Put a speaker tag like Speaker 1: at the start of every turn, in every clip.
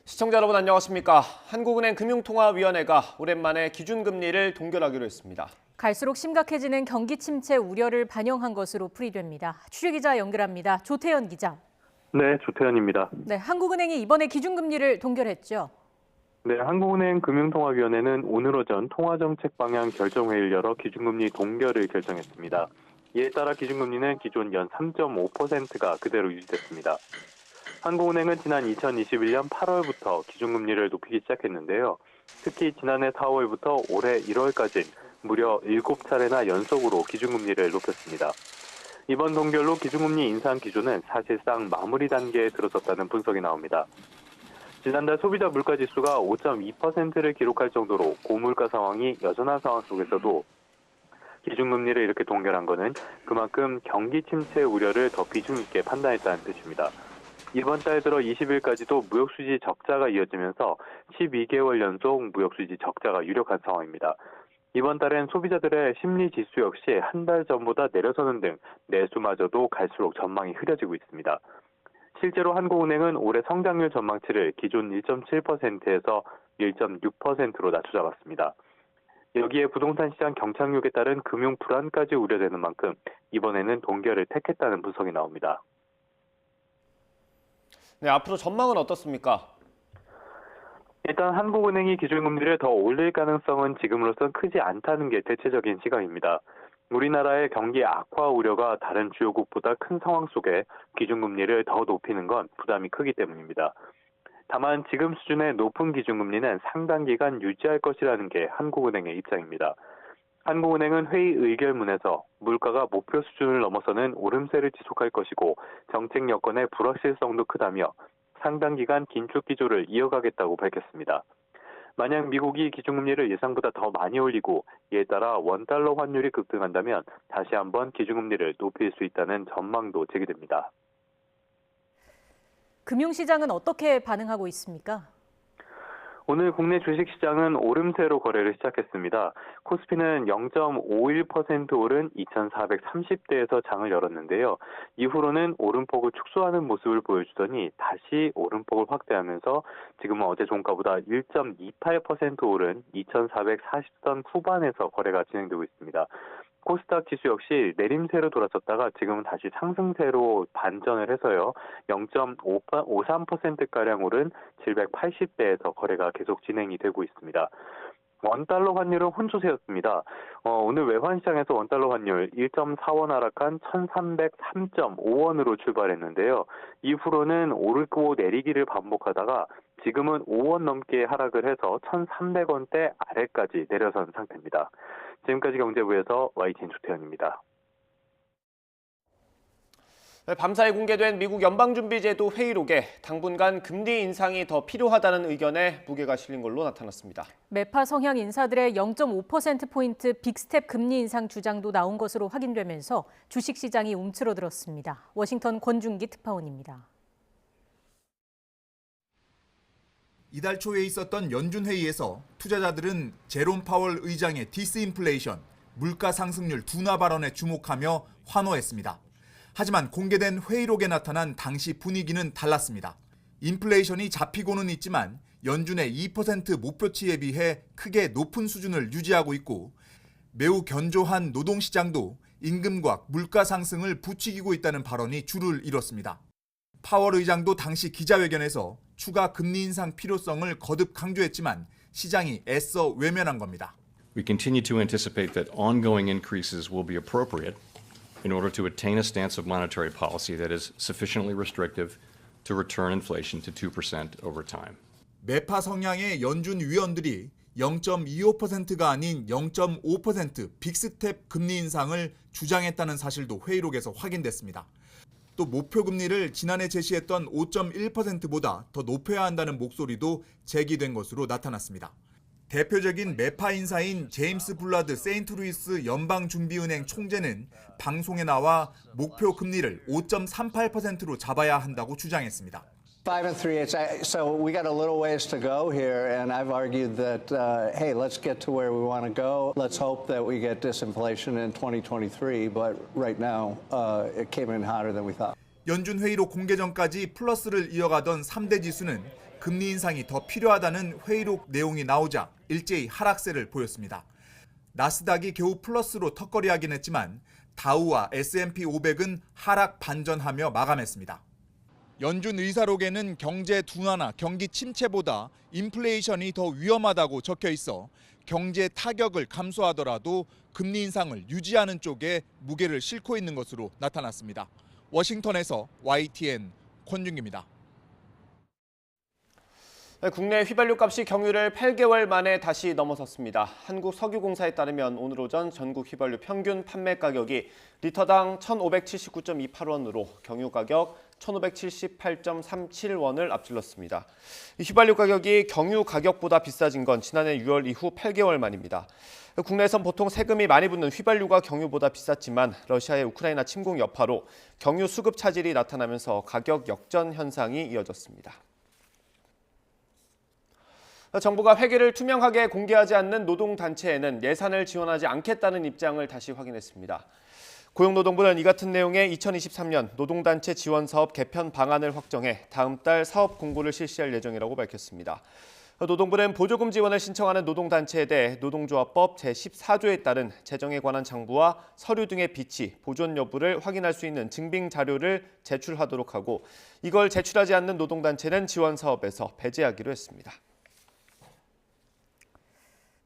Speaker 1: 시청자 여러분 안녕하십니까. 한국은행 금융통화위원회가 오랜만에 기준금리를 동결하기로 했습니다.
Speaker 2: 갈수록 심각해지는 경기 침체 우려를 반영한 것으로 풀이됩니다. 취재기자 연결합니다. 조태현 기자.
Speaker 3: 네, 조태현입니다.
Speaker 2: 네, 한국은행이 이번에 기준금리를 동결했죠.
Speaker 3: 네, 한국은행 금융통화위원회는 오늘 오전 통화정책 방향 결정회의를 열어 기준금리 동결을 결정했습니다. 이에 따라 기준금리는 기존 연 3.5%가 그대로 유지됐습니다. 한국은행은 지난 2021년 8월부터 기준금리를 높이기 시작했는데요. 특히 지난해 4월부터 올해 1월까지 무려 7차례나 연속으로 기준금리를 높였습니다. 이번 동결로 기준금리 인상 기조는 사실상 마무리 단계에 들어섰다는 분석이 나옵니다. 지난달 소비자 물가지수가 5.2%를 기록할 정도로 고물가 상황이 여전한 상황 속에서도 기준금리를 이렇게 동결한 것은 그만큼 경기 침체 우려를 더 비중 있게 판단했다는 뜻입니다. 이번 달 들어 20일까지도 무역수지 적자가 이어지면서 12개월 연속 무역수지 적자가 유력한 상황입니다. 이번 달엔 소비자들의 심리지수 역시 한 달 전보다 내려서는 등 내수마저도 갈수록 전망이 흐려지고 있습니다. 실제로 한국은행은 올해 성장률 전망치를 기존 1.7%에서 1.6%로 낮춰 잡았습니다. 여기에 부동산 시장 경착륙에 따른 금융 불안까지 우려되는 만큼 이번에는 동결을 택했다는 분석이 나옵니다.
Speaker 1: 네, 앞으로 전망은 어떻습니까?
Speaker 3: 일단 한국은행이 기준금리를 더 올릴 가능성은 지금으로선 크지 않다는 게 대체적인 시각입니다. 우리나라의 경기 악화 우려가 다른 주요국보다 큰 상황 속에 기준금리를 더 높이는 건 부담이 크기 때문입니다. 다만 지금 수준의 높은 기준금리는 상당 기간 유지할 것이라는 게 한국은행의 입장입니다. 한국은행은 회의 의결문에서 물가가 목표 수준을 넘어서는 오름세를 지속할 것이고 정책 여건의 불확실성도 크다며 상당 기간 긴축 기조를 이어가겠다고 밝혔습니다. 만약 미국이 기준금리를 예상보다 더 많이 올리고 이에 따라 원달러 환율이 급등한다면 다시 한번 기준금리를 높일 수 있다는 전망도 제기됩니다.
Speaker 2: 금융시장은 어떻게 반응하고 있습니까?
Speaker 3: 오늘 국내 주식시장은 오름세로 거래를 시작했습니다. 코스피는 0.51% 오른 2,430대에서 장을 열었는데요. 이후로는 오름폭을 축소하는 모습을 보여주더니 다시 오름폭을 확대하면서 지금은 어제 종가보다 1.28% 오른 2,440선 후반에서 거래가 진행되고 있습니다. 코스닥 지수 역시 내림세로 돌아섰다가 지금은 다시 상승세로 반전을 해서요. 0.53%가량 오른 780대에서 거래가 계속 진행이 되고 있습니다. 원달러 환율은 혼조세였습니다. 오늘 외환시장에서 원달러 환율 1.4원 하락한 1,303.5원으로 출발했는데요. 이후로는 오르고 내리기를 반복하다가 지금은 5원 넘게 하락을 해서 1,300원대 아래까지 내려선 상태입니다. 지금까지 경제부에서 YTN 조태현입니다.
Speaker 1: 네, 밤사이 공개된 미국 연방준비제도 회의록에 당분간 금리 인상이 더 필요하다는 의견에 무게가 실린 걸로 나타났습니다.
Speaker 2: 매파 성향 인사들의 0.5%포인트 빅스텝 금리 인상 주장도 나온 것으로 확인되면서 주식시장이 움츠러들었습니다. 워싱턴 권준기 특파원입니다.
Speaker 4: 이달 초에 있었던 연준 회의에서 투자자들은 제롬 파월 의장의 디스인플레이션, 물가 상승률 둔화 발언에 주목하며 환호했습니다. 하지만 공개된 회의록에 나타난 당시 분위기는 달랐습니다. 인플레이션이 잡히고는 있지만 연준의 2% 목표치에 비해 크게 높은 수준을 유지하고 있고 매우 견조한 노동시장도 임금과 물가 상승을 부추기고 있다는 발언이 줄을 이뤘습니다. 파월 의장도 당시 기자회견에서 추가 금리 인상 필요성을 거듭 강조했지만 시장이 애써 외면한 겁니다.
Speaker 5: We continue to anticipate that ongoing increases will be appropriate in order to attain a stance of monetary policy that is sufficiently restrictive to return inflation to 2% over time.
Speaker 4: 매파 성향의 연준 위원들이 0.25%가 아닌 0.5% 빅스텝 금리 인상을 주장했다는 사실도 회의록에서 확인됐습니다. 또 목표 금리를 지난해 제시했던 5.1%보다 더 높여야 한다는 목소리도 제기된 것으로 나타났습니다. 대표적인 매파 인사인 제임스 블라드 세인트루이스 연방준비은행 총재는 방송에 나와 목표 금리를 5.38%로 잡아야 한다고 주장했습니다.
Speaker 6: 5 3/8. So we got a little ways to go here, and I've argued that, hey, let's get to where we want to go. Let's hope that we get disinflation in 2023. But right now, it came in hotter than we thought.
Speaker 4: 연준 회의록 공개 전까지 플러스를 이어가던 3대 지수는 금리 인상이 더 필요하다는 회의록 내용이 나오자 일제히 하락세를 보였습니다. 나스닥이 겨우 플러스로 턱걸이하긴 했지만 다우와 S&P 500은 하락 반전하며 마감했습니다. 연준 의사록에는 경제 둔화나 경기 침체보다 인플레이션이 더 위험하다고 적혀 있어 경제 타격을 감수하더라도 금리 인상을 유지하는 쪽에 무게를 싣고 있는 것으로 나타났습니다. 워싱턴에서 YTN 권준기입니다.
Speaker 1: 국내 휘발유 값이 경유를 8개월 만에 다시 넘어섰습니다. 한국석유공사에 따르면 오늘 오전 전국 휘발유 평균 판매 가격이 리터당 1,579.28원으로 경유 가격 1,578.37원을 앞질렀습니다. 휘발유 가격이 경유 가격보다 비싸진 건 지난해 6월 이후 8개월 만입니다. 국내에선 보통 세금이 많이 붙는 휘발유가 경유보다 비쌌지만 러시아의 우크라이나 침공 여파로 경유 수급 차질이 나타나면서 가격 역전 현상이 이어졌습니다. 정부가 회계를 투명하게 공개하지 않는 노동단체에는 예산을 지원하지 않겠다는 입장을 다시 확인했습니다. 고용노동부는 이 같은 내용의 2023년 노동단체 지원사업 개편 방안을 확정해 다음 달 사업 공고를 실시할 예정이라고 밝혔습니다. 노동부는 보조금 지원을 신청하는 노동단체에 대해 노동조합법 제14조에 따른 재정에 관한 장부와 서류 등의 비치, 보존 여부를 확인할 수 있는 증빙 자료를 제출하도록 하고 이걸 제출하지 않는 노동단체는 지원사업에서 배제하기로 했습니다.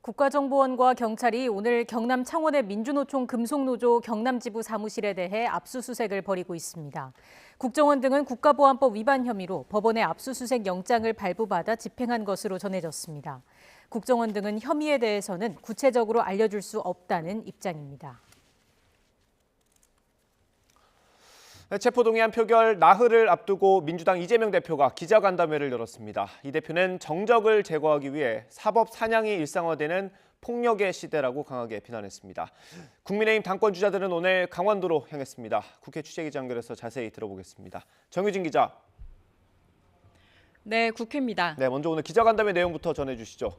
Speaker 2: 국가정보원과 경찰이 오늘 경남 창원의 민주노총 금속노조 경남지부 사무실에 대해 압수수색을 벌이고 있습니다. 국정원 등은 국가보안법 위반 혐의로 법원에 압수수색 영장을 발부받아 집행한 것으로 전해졌습니다. 국정원 등은 혐의에 대해서는 구체적으로 알려줄 수 없다는 입장입니다.
Speaker 1: 체포동의안 표결 나흘을 앞두고 민주당 이재명 대표가 기자간담회를 열었습니다. 이 대표는 정적을 제거하기 위해 사법 사냥이 일상화되는 폭력의 시대라고 강하게 비난했습니다. 국민의힘 당권 주자들은 오늘 강원도로 향했습니다. 국회 취재기자 연결해서 자세히 들어보겠습니다. 정유진 기자.
Speaker 7: 네, 국회입니다.
Speaker 1: 네, 먼저 오늘 기자간담회 내용부터 전해주시죠.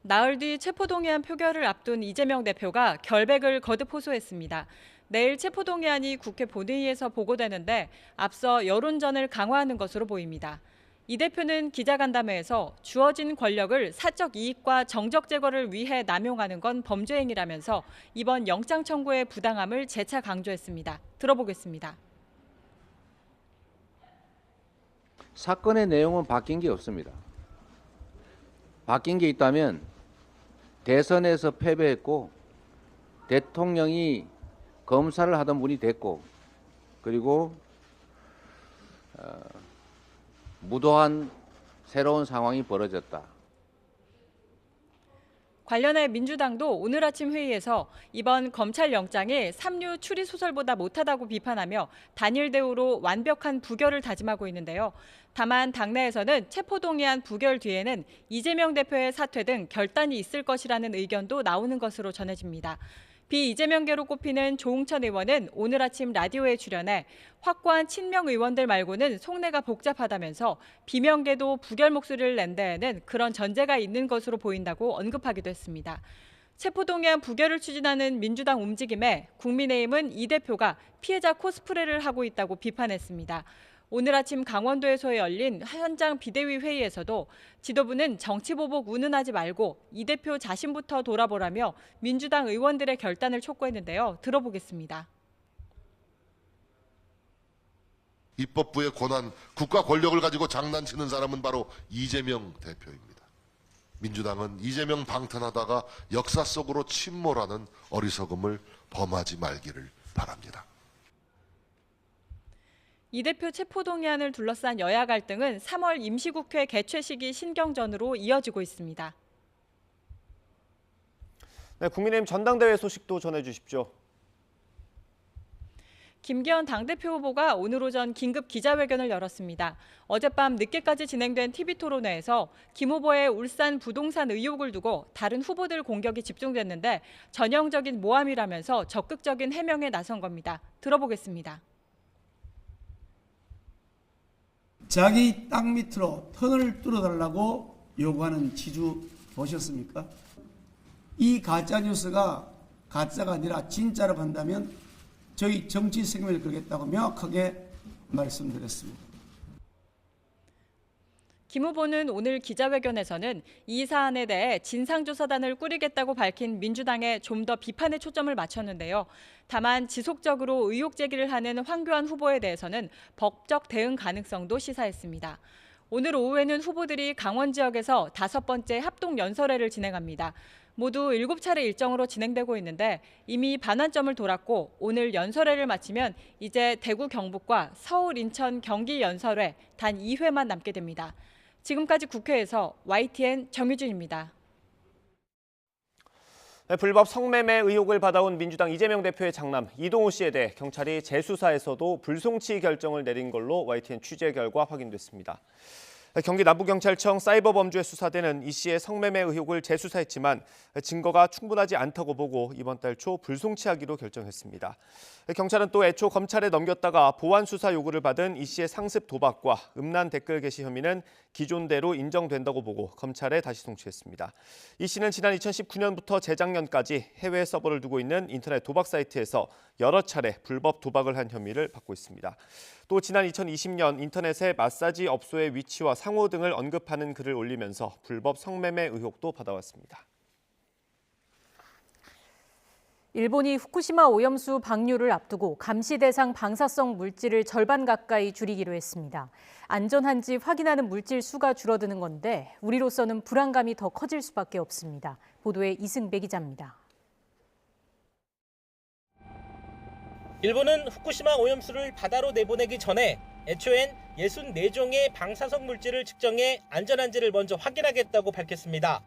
Speaker 7: 나흘 뒤 체포동의안 표결을 앞둔 이재명 대표가 결백을 거듭 호소했습니다. 내일 체포동의안이 국회 본회의에서 보고되는데 앞서 여론전을 강화하는 것으로 보입니다. 이 대표는 기자간담회에서 주어진 권력을 사적 이익과 정적 제거를 위해 남용하는 건 범죄 행위라면서 이번 영장 청구의 부당함을 재차 강조했습니다. 들어보겠습니다.
Speaker 8: 사건의 내용은 바뀐 게 없습니다. 바뀐 게 있다면 대선에서 패배했고 대통령이 검사를 하던 분이 됐고 그리고 무도한 새로운 상황이 벌어졌다.
Speaker 7: 관련해 민주당도 오늘 아침 회의에서 이번 검찰 영장이 삼류 추리 소설보다 못하다고 비판하며 단일 대우로 완벽한 부결을 다짐하고 있는데요. 다만 당내에서는 체포동의안 부결 뒤에는 이재명 대표의 사퇴 등 결단이 있을 것이라는 의견도 나오는 것으로 전해집니다. 비이재명계로 꼽히는 조응천 의원은 오늘 아침 라디오에 출연해 확고한 친명 의원들 말고는 속내가 복잡하다면서 비명계도 부결 목소리를 낸 데에는 그런 전제가 있는 것으로 보인다고 언급하기도 했습니다. 체포동의안 부결을 추진하는 민주당 움직임에 국민의힘은 이 대표가 피해자 코스프레를 하고 있다고 비판했습니다. 오늘 아침 강원도에서 열린 현장 비대위 회의에서도 지도부는 정치보복 운운하지 말고 이 대표 자신부터 돌아보라며 민주당 의원들의 결단을 촉구했는데요. 들어보겠습니다.
Speaker 9: 입법부의 권한, 국가 권력을 가지고 장난치는 사람은 바로 이재명 대표입니다. 민주당은 이재명 방탄하다가 역사 속으로 침몰하는 어리석음을 범하지 말기를 바랍니다.
Speaker 7: 이 대표 체포동의안을 둘러싼 여야 갈등은 3월 임시국회 개최 시기 신경전으로 이어지고 있습니다.
Speaker 1: 네, 국민의힘 전당대회 소식도 전해주십시오.
Speaker 7: 김기현 당대표 후보가 오늘 오전 긴급 기자회견을 열었습니다. 어젯밤 늦게까지 진행된 TV토론회에서 김 후보의 울산 부동산 의혹을 두고 다른 후보들 공격이 집중됐는데 전형적인 모함이라면서 적극적인 해명에 나선 겁니다. 들어보겠습니다.
Speaker 10: 자기 땅 밑으로 터널을 뚫어달라고 요구하는 지주 보셨습니까? 이 가짜뉴스가 가짜가 아니라 진짜로 간다면 저희 정치 생명을 걸겠다고 명확하게 말씀드렸습니다.
Speaker 7: 김 후보는 오늘 기자회견에서는 이 사안에 대해 진상조사단을 꾸리겠다고 밝힌 민주당에 좀 더 비판의 초점을 맞췄는데요. 다만 지속적으로 의혹 제기를 하는 황교안 후보에 대해서는 법적 대응 가능성도 시사했습니다. 오늘 오후에는 후보들이 강원 지역에서 5번째 합동 연설회를 진행합니다. 모두 7차례 일정으로 진행되고 있는데 이미 반환점을 돌았고 오늘 연설회를 마치면 이제 대구 경북과 서울 인천 경기 연설회 단 2회만 남게 됩니다. 지금까지 국회에서 YTN 정유진입니다.
Speaker 1: 불법 성매매 의혹을 받아온 민주당 이재명 대표의 장남 이동우 씨에 대해 경찰이 재수사에서도 불송치 결정을 내린 걸로 YTN 취재 결과 확인됐습니다. 경기 남부경찰청 사이버범죄 수사대는 이 씨의 성매매 의혹을 재수사했지만 증거가 충분하지 않다고 보고 이번 달 초 불송치하기로 결정했습니다. 경찰은 또 애초 검찰에 넘겼다가 보완 수사 요구를 받은 이 씨의 상습 도박과 음란 댓글 게시 혐의는 기존대로 인정된다고 보고 검찰에 다시 송치했습니다. 이 씨는 지난 2019년부터 재작년까지 해외 서버를 두고 있는 인터넷 도박 사이트에서 여러 차례 불법 도박을 한 혐의를 받고 있습니다. 또 지난 2020년 인터넷에 마사지 업소의 위치와 상호 등을 언급하는 글을 올리면서 불법 성매매 의혹도 받아왔습니다.
Speaker 2: 일본이 후쿠시마 오염수 방류를 앞두고 감시 대상 방사성 물질을 절반 가까이 줄이기로 했습니다. 안전한지 확인하는 물질 수가 줄어드는 건데 우리로서는 불안감이 더 커질 수밖에 없습니다. 보도에 이승배 기자입니다.
Speaker 11: 일본은 후쿠시마 오염수를 바다로 내보내기 전에 애초엔 64종의 방사성 물질을 측정해 안전한지를 먼저 확인하겠다고 밝혔습니다.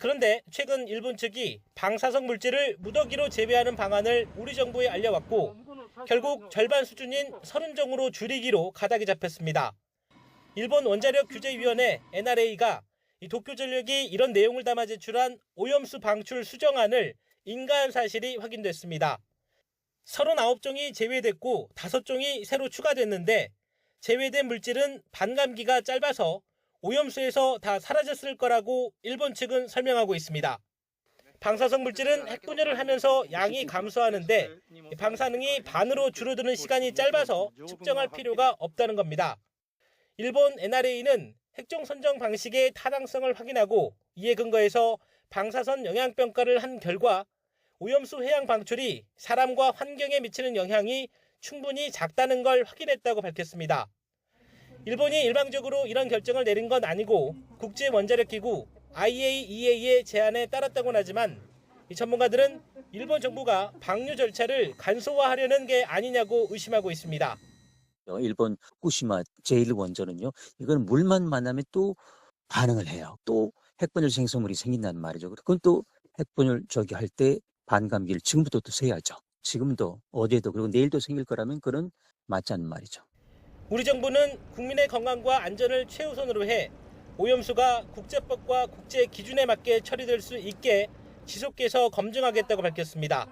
Speaker 11: 그런데 최근 일본 측이 방사성 물질을 무더기로 제외하는 방안을 우리 정부에 알려왔고 결국 절반 수준인 30종으로 줄이기로 가닥이 잡혔습니다. 일본 원자력 규제위원회 NRA가 도쿄전력이 이런 내용을 담아 제출한 오염수 방출 수정안을 인가한 사실이 확인됐습니다. 39종이 제외됐고 5종이 새로 추가됐는데 제외된 물질은 반감기가 짧아서 오염수에서 다 사라졌을 거라고 일본 측은 설명하고 있습니다. 방사성 물질은 핵분열을 하면서 양이 감소하는데 방사능이 반으로 줄어드는 시간이 짧아서 측정할 필요가 없다는 겁니다. 일본 NRA는 핵종 선정 방식의 타당성을 확인하고 이에 근거해서 방사선 영향평가를 한 결과 오염수 해양 방출이 사람과 환경에 미치는 영향이 충분히 작다는 걸 확인했다고 밝혔습니다. 일본이 일방적으로 이런 결정을 내린 건 아니고 국제원자력기구 IAEA의 제안에 따랐다고는 하지만 이 전문가들은 일본 정부가 방류 절차를 간소화하려는 게 아니냐고 의심하고 있습니다.
Speaker 12: 일본 후쿠시마 제1원전은요. 이건 물만 만나면 또 반응을 해요. 또 핵분열 생성물이 생긴다는 말이죠. 그건 또 핵분열 할 때 반감기를 지금부터 또 세야죠. 지금도 어제도 그리고 내일도 생길 거라면 그건 맞지 않는 말이죠.
Speaker 11: 우리 정부는 국민의 건강과 안전을 최우선으로 해 오염수가 국제법과 국제 기준에 맞게 처리될 수 있게 지속해서 검증하겠다고 밝혔습니다.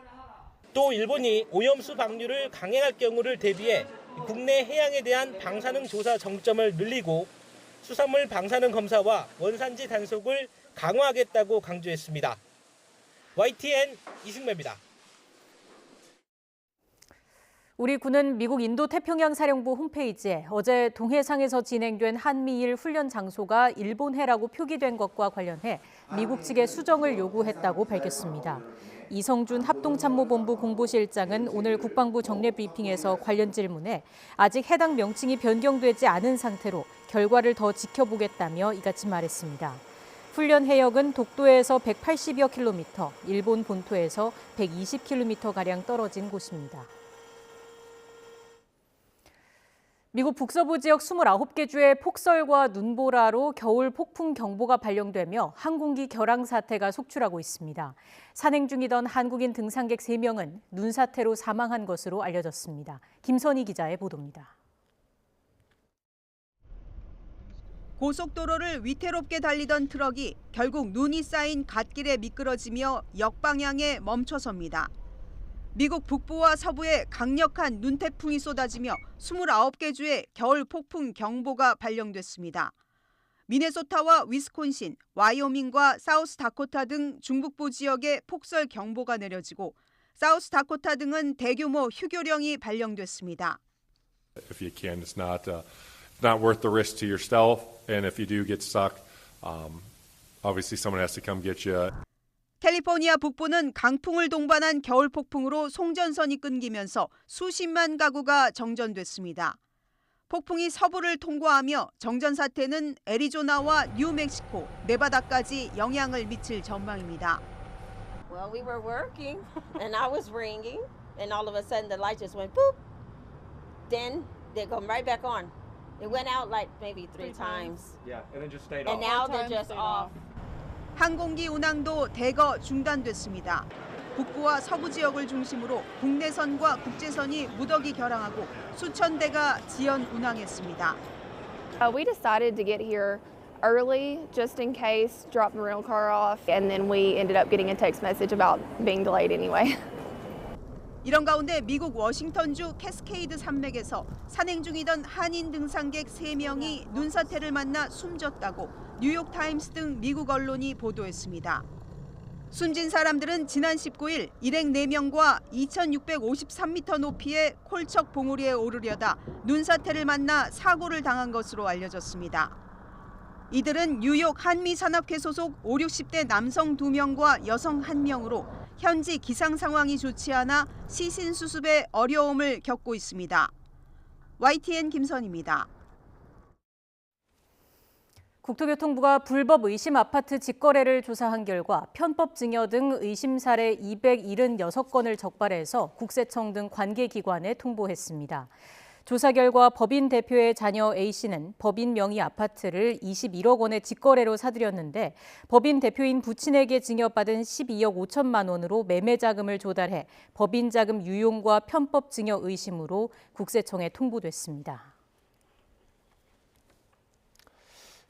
Speaker 11: 또 일본이 오염수 방류를 강행할 경우를 대비해 국내 해양에 대한 방사능 조사 정점을 늘리고 수산물 방사능 검사와 원산지 단속을 강화하겠다고 강조했습니다. YTN 이승매입니다.
Speaker 2: 우리 군은 미국 인도태평양 사령부 홈페이지에 어제 동해상에서 진행된 한미일 훈련 장소가 일본해라고 표기된 것과 관련해 미국 측에 수정을 요구했다고 밝혔습니다. 이성준 합동참모본부 공보실장은 오늘 국방부 정례 브리핑에서 관련 질문에 아직 해당 명칭이 변경되지 않은 상태로 결과를 더 지켜보겠다며 이같이 말했습니다. 훈련 해역은 독도에서 180여 킬로미터, 일본 본토에서 120킬로미터가량 떨어진 곳입니다. 미국 북서부 지역 29개 주에 폭설과 눈보라로 겨울 폭풍 경보가 발령되며 항공기 결항 사태가 속출하고 있습니다. 산행 중이던 한국인 등산객 3명은 눈 사태로 사망한 것으로 알려졌습니다. 김선희 기자의 보도입니다.
Speaker 13: 고속도로를 위태롭게 달리던 트럭이 결국 눈이 쌓인 갓길에 미끄러지며 역방향에 멈춰섭니다. 미국 북부와 서부에 강력한 눈태풍이 쏟아지며 29개 주에 겨울 폭풍 경보가 발령됐습니다. 미네소타와 위스콘신, 와이오밍과 사우스 다코타 등 중북부 지역에 폭설 경보가 내려지고 사우스다코타 등은 대규모 휴교령이 발령됐습니다.
Speaker 14: If you can, it's not worth the risk to yourself. And if you do get stuck, obviously someone has to come get you.
Speaker 13: 캘리포니아 북부는 강풍을 동반한 겨울 폭풍으로 송전선이 끊기면서 수십만 가구가 정전됐습니다. 폭풍이 서부를 통과하며 정전 사태는 애리조나와 뉴멕시코, 네바다까지 영향을 미칠 전망입니다.
Speaker 15: Well, we were working and I was ringing and all of a sudden the light just went boop. Then they come right back on. It went out like maybe three times.
Speaker 1: Yeah, and then just stayed
Speaker 15: And now they're just off.
Speaker 13: 항공기 운항도 대거 중단됐습니다. 북부와 서부 지역을 중심으로 국내선과 국제선이 무더기 결항하고 수천 대가 지연 운항했습니다.
Speaker 16: We decided to get here early just in case, drop the rental car off, and then we ended up getting a text message about being delayed anyway.
Speaker 13: 이런 가운데 미국 워싱턴주 캐스케이드 산맥에서 산행 중이던 한인 등산객 3명이 눈사태를 만나 숨졌다고 뉴욕타임스 등 미국 언론이 보도했습니다. 숨진 사람들은 지난 19일 일행 4명과 2,653m 높이의 콜척 봉우리에 오르려다 눈사태를 만나 사고를 당한 것으로 알려졌습니다. 이들은 뉴욕 한미산업회 소속 5, 60대 남성 2명과 여성 1명으로 현지 기상 상황이 좋지 않아 시신 수습에 어려움을 겪고 있습니다. YTN 김선입니다.
Speaker 2: 국토교통부가 불법 의심 아파트 직거래를 조사한 결과 편법 증여 등 의심 사례 276건을 적발해서 국세청 등 관계기관에 통보했습니다. 조사 결과 법인 대표의 자녀 A씨는 법인 명의 아파트를 21억 원의 직거래로 사들였는데 법인 대표인 부친에게 증여받은 12억 5천만 원으로 매매 자금을 조달해 법인 자금 유용과 편법 증여 의심으로 국세청에 통보됐습니다.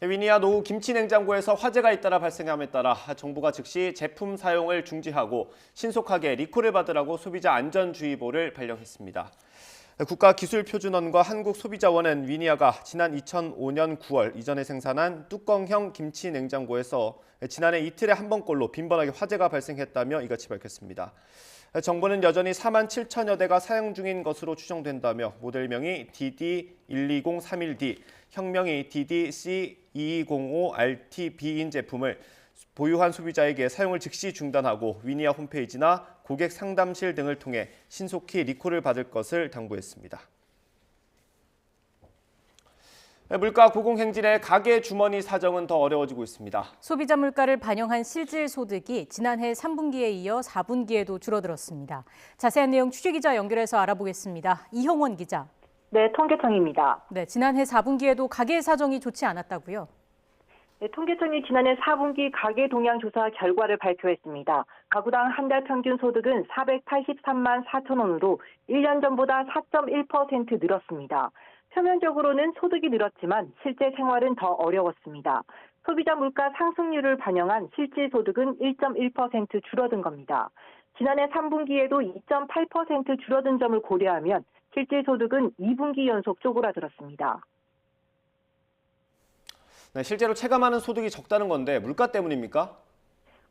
Speaker 1: 위니아 노후 김치냉장고에서 화재가 잇따라 발생함에 따라 정부가 즉시 제품 사용을 중지하고 신속하게 리콜을 받으라고 소비자 안전주의보를 발령했습니다. 국가기술표준원과 한국소비자원은 위니아가 지난 2005년 9월 이전에 생산한 뚜껑형 김치 냉장고에서 지난해 이틀에 한 번꼴로 빈번하게 화재가 발생했다며 이같이 밝혔습니다. 정부는 여전히 4만 7천여 대가 사용 중인 것으로 추정된다며 모델명이 DD12031D, 형명이 DDC2205RTB인 제품을 보유한 소비자에게 사용을 즉시 중단하고 위니아 홈페이지나 고객 상담실 등을 통해 신속히 리콜을 받을 것을 당부했습니다. 물가 고공행진의 가계 주머니 사정은 더 어려워지고 있습니다.
Speaker 2: 소비자 물가를 반영한 실질 소득이 지난해 3분기에 이어 4분기에도 줄어들었습니다. 자세한 내용 취재기자 연결해서 알아보겠습니다. 이형원 기자.
Speaker 17: 네, 통계청입니다.
Speaker 2: 네, 지난해 4분기에도 가계 사정이 좋지 않았다고요?
Speaker 17: 네, 통계청이 지난해 4분기 가계 동향 조사 결과를 발표했습니다. 가구당 한 달 평균 소득은 483만 4천 원으로 1년 전보다 4.1% 늘었습니다. 표면적으로는 소득이 늘었지만 실제 생활은 더 어려웠습니다. 소비자 물가 상승률을 반영한 실질 소득은 1.1% 줄어든 겁니다. 지난해 3분기에도 2.8% 줄어든 점을 고려하면 실질 소득은 2분기 연속 쪼그라들었습니다.
Speaker 1: 네, 실제로 체감하는 소득이 적다는 건데 물가 때문입니까?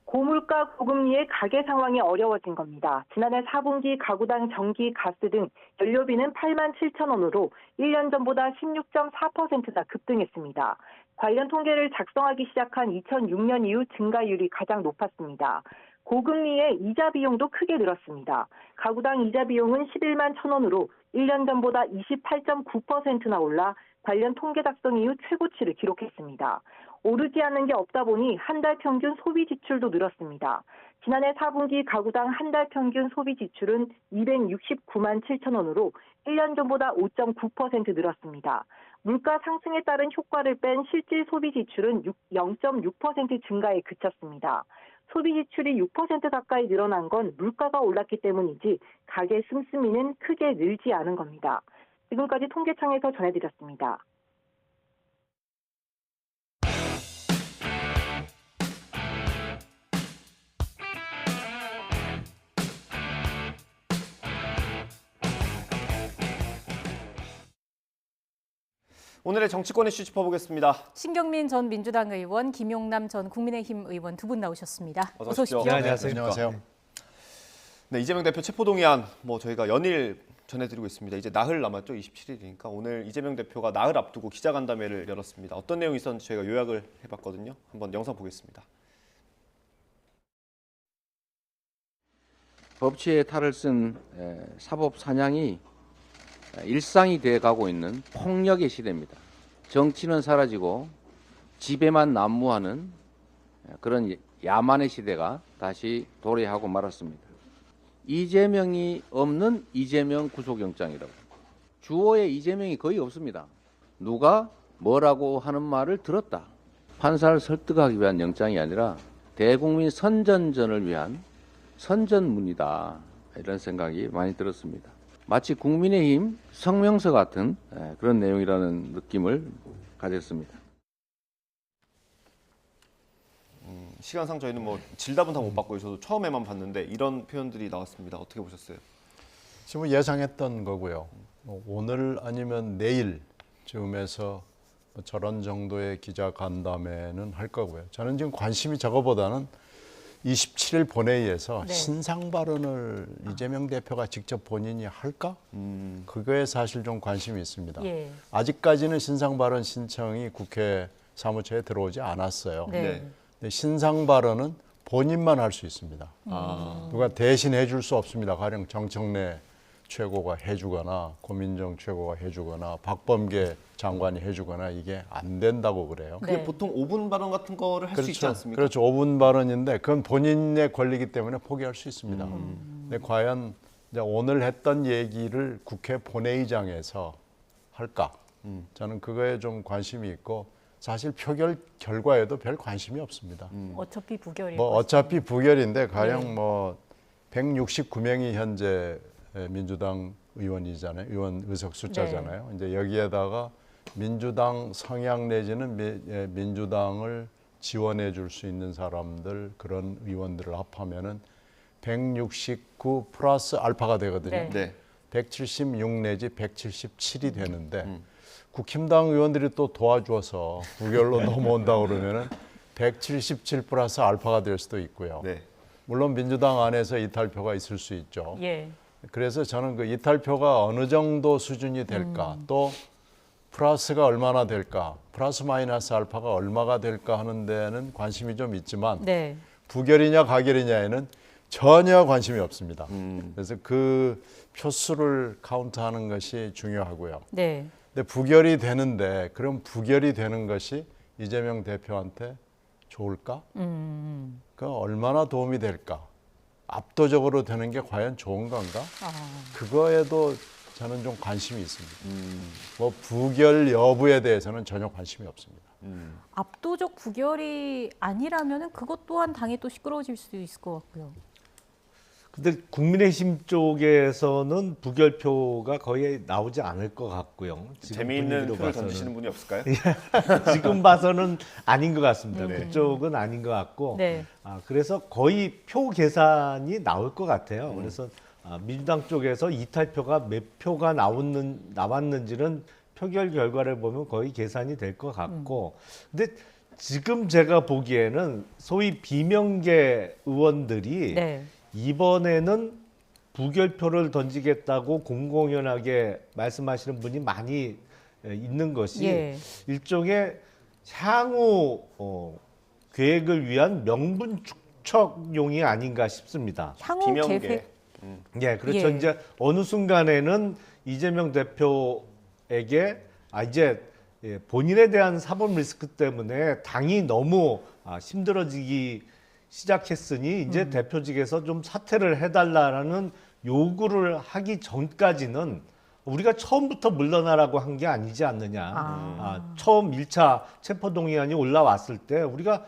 Speaker 17: 고물가 고금리의 가계 상황이 어려워진 겁니다. 지난해 4분기 가구당 전기, 가스 등 연료비는 8만 7천 원으로 1년 전보다 16.4%나 급등했습니다. 관련 통계를 작성하기 시작한 2006년 이후 증가율이 가장 높았습니다. 고금리의 이자 비용도 크게 늘었습니다. 가구당 이자 비용은 11만 1천 원으로 1년 전보다 28.9%나 올라 관련 통계 작성 이후 최고치를 기록했습니다. 오르지 않는 게 없다 보니 한 달 평균 소비 지출도 늘었습니다. 지난해 4분기 가구당 한 달 평균 소비 지출은 269만 7천 원으로 1년 전보다 5.9% 늘었습니다. 물가 상승에 따른 효과를 뺀 실질 소비 지출은 0.6% 증가에 그쳤습니다. 소비 지출이 6% 가까이 늘어난 건 물가가 올랐기 때문이지 가계 씀씀이는 크게 늘지 않은 겁니다. 지금까지 통계청에서 전해드렸습니다.
Speaker 1: 오늘의 정치권 이슈 짚어보겠습니다.
Speaker 2: 신경민 전 민주당 의원, 김용남 전 국민의힘 의원 두 분 나오셨습니다.
Speaker 1: 어서 오십시오.
Speaker 18: 네, 안녕하세요.
Speaker 1: 네, 이재명 대표 체포동의안 저희가 연일 전해드리고 있습니다. 이제 나흘 남았죠. 27일이니까 오늘 이재명 대표가 나흘 앞두고 기자간담회를 열었습니다. 어떤 내용이 있었는지 저희가 요약을 해봤거든요. 한번 영상 보겠습니다.
Speaker 8: 법치의 탈을 쓴 사법 사냥이 일상이 돼가고 있는 폭력의 시대입니다. 정치는 사라지고 지배만 난무하는 그런 야만의 시대가 다시 도래하고 말았습니다. 이재명이 없는 이재명 구속영장이라고. 주어에 이재명이 거의 없습니다. 누가 뭐라고 하는 말을 들었다. 판사를 설득하기 위한 영장이 아니라 대국민 선전전을 위한 선전문이다. 이런 생각이 많이 들었습니다. 마치 국민의힘 성명서 같은 그런 내용이라는 느낌을 가졌습니다.
Speaker 1: 시간상 저희는 질답은 다 못 받고요. 저도 처음에만 봤는데 이런 표현들이 나왔습니다. 어떻게 보셨어요?
Speaker 18: 지금 예상했던 거고요. 오늘 아니면 내일쯤에서 저런 정도의 기자간담회는 할 거고요. 저는 지금 관심이 저거보다는 27일 본회의에서
Speaker 2: 네.
Speaker 18: 신상 발언을 이재명 대표가 직접 본인이 할까? 그거에 사실 좀 관심이 있습니다.
Speaker 2: 예.
Speaker 18: 아직까지는 신상 발언 신청이 국회 사무처에 들어오지 않았어요.
Speaker 2: 네.
Speaker 18: 근데 신상 발언은 본인만 할 수 있습니다. 누가 대신 해줄 수 없습니다. 가령 정청래 최고가 해주거나 고민정 최고가 해주거나 박범계 장관이 해주거나 이게 안 된다고 그래요.
Speaker 1: 그게 보통 5분 발언 같은 거를 할 수 있지 않습니까?
Speaker 18: 그렇죠. 5분 발언인데 그건 본인의 권리이기 때문에 포기할 수 있습니다. 근데 과연 이제 오늘 했던 얘기를 국회 본회의장에서 할까? 저는 그거에 좀 관심이 있고 사실 표결 결과에도 별 관심이 없습니다.
Speaker 2: 어차피 부결이.
Speaker 18: 어차피 부결인데 가령 169명이 현재 민주당 의원이잖아요. 의원 의석 숫자잖아요.
Speaker 2: 네.
Speaker 18: 이제 여기에다가 민주당 성향 내지는 민주당을 지원해 줄 수 있는 사람들 그런 의원들을 합하면은 169 플러스 알파가 되거든요.
Speaker 1: 네.
Speaker 18: 176 내지 177이 되는데 국힘당 의원들이 또 도와줘서 부결로 넘어온다 그러면은 177 플러스 알파가 될 수도 있고요.
Speaker 1: 네.
Speaker 18: 물론 민주당 안에서 이탈표가 있을 수 있죠.
Speaker 2: 예.
Speaker 18: 그래서 저는 그 이탈표가 어느 정도 수준이 될까, 또 플러스가 얼마나 될까, 플러스 마이너스 알파가 얼마가 될까 하는 데는 관심이 좀 있지만
Speaker 2: 네.
Speaker 18: 부결이냐 가결이냐에는 전혀 관심이 없습니다. 그래서 그 표수를 카운트하는 것이 중요하고요.
Speaker 2: 네.
Speaker 18: 근데 부결이 되는데 그럼 부결이 되는 것이 이재명 대표한테 좋을까? 그 얼마나 도움이 될까? 압도적으로 되는 게 과연 좋은 건가? 그거에도 저는 좀 관심이 있습니다. 부결 여부에 대해서는 전혀 관심이 없습니다.
Speaker 2: 압도적 부결이 아니라면은 그것 또한 당이 또 시끄러워질 수도 있을 것 같고요.
Speaker 19: 근데 국민의힘 쪽에서는 부결표가 거의 나오지 않을 것 같고요.
Speaker 1: 재미있는 표를 던지시는 분이 없을까요?
Speaker 19: 지금 봐서는 아닌 것 같습니다. 그쪽은 아닌 것 같고
Speaker 2: 네.
Speaker 19: 그래서 거의 표 계산이 나올 것 같아요. 그래서 민주당 쪽에서 이탈표가 몇 표가 나왔는지는 표결 결과를 보면 거의 계산이 될 것 같고 근데 지금 제가 보기에는 소위 비명계 의원들이
Speaker 2: 네.
Speaker 19: 이번에는 부결표를 던지겠다고 공공연하게 말씀하시는 분이 많이 있는 것이 일종의 향후 계획을 위한 명분 축적용이 아닌가 싶습니다.
Speaker 2: 향후 계획?
Speaker 19: 예, 그렇죠. 이제 어느 순간에는 이재명 대표에게 이제 본인에 대한 사법 리스크 때문에 당이 너무 힘들어지기 시작했으니 이제 대표직에서 좀 사퇴를 해달라는 요구를 하기 전까지는 우리가 처음부터 물러나라고 한 게 아니지 않느냐. 처음 1차 체포동의안이 올라왔을 때 우리가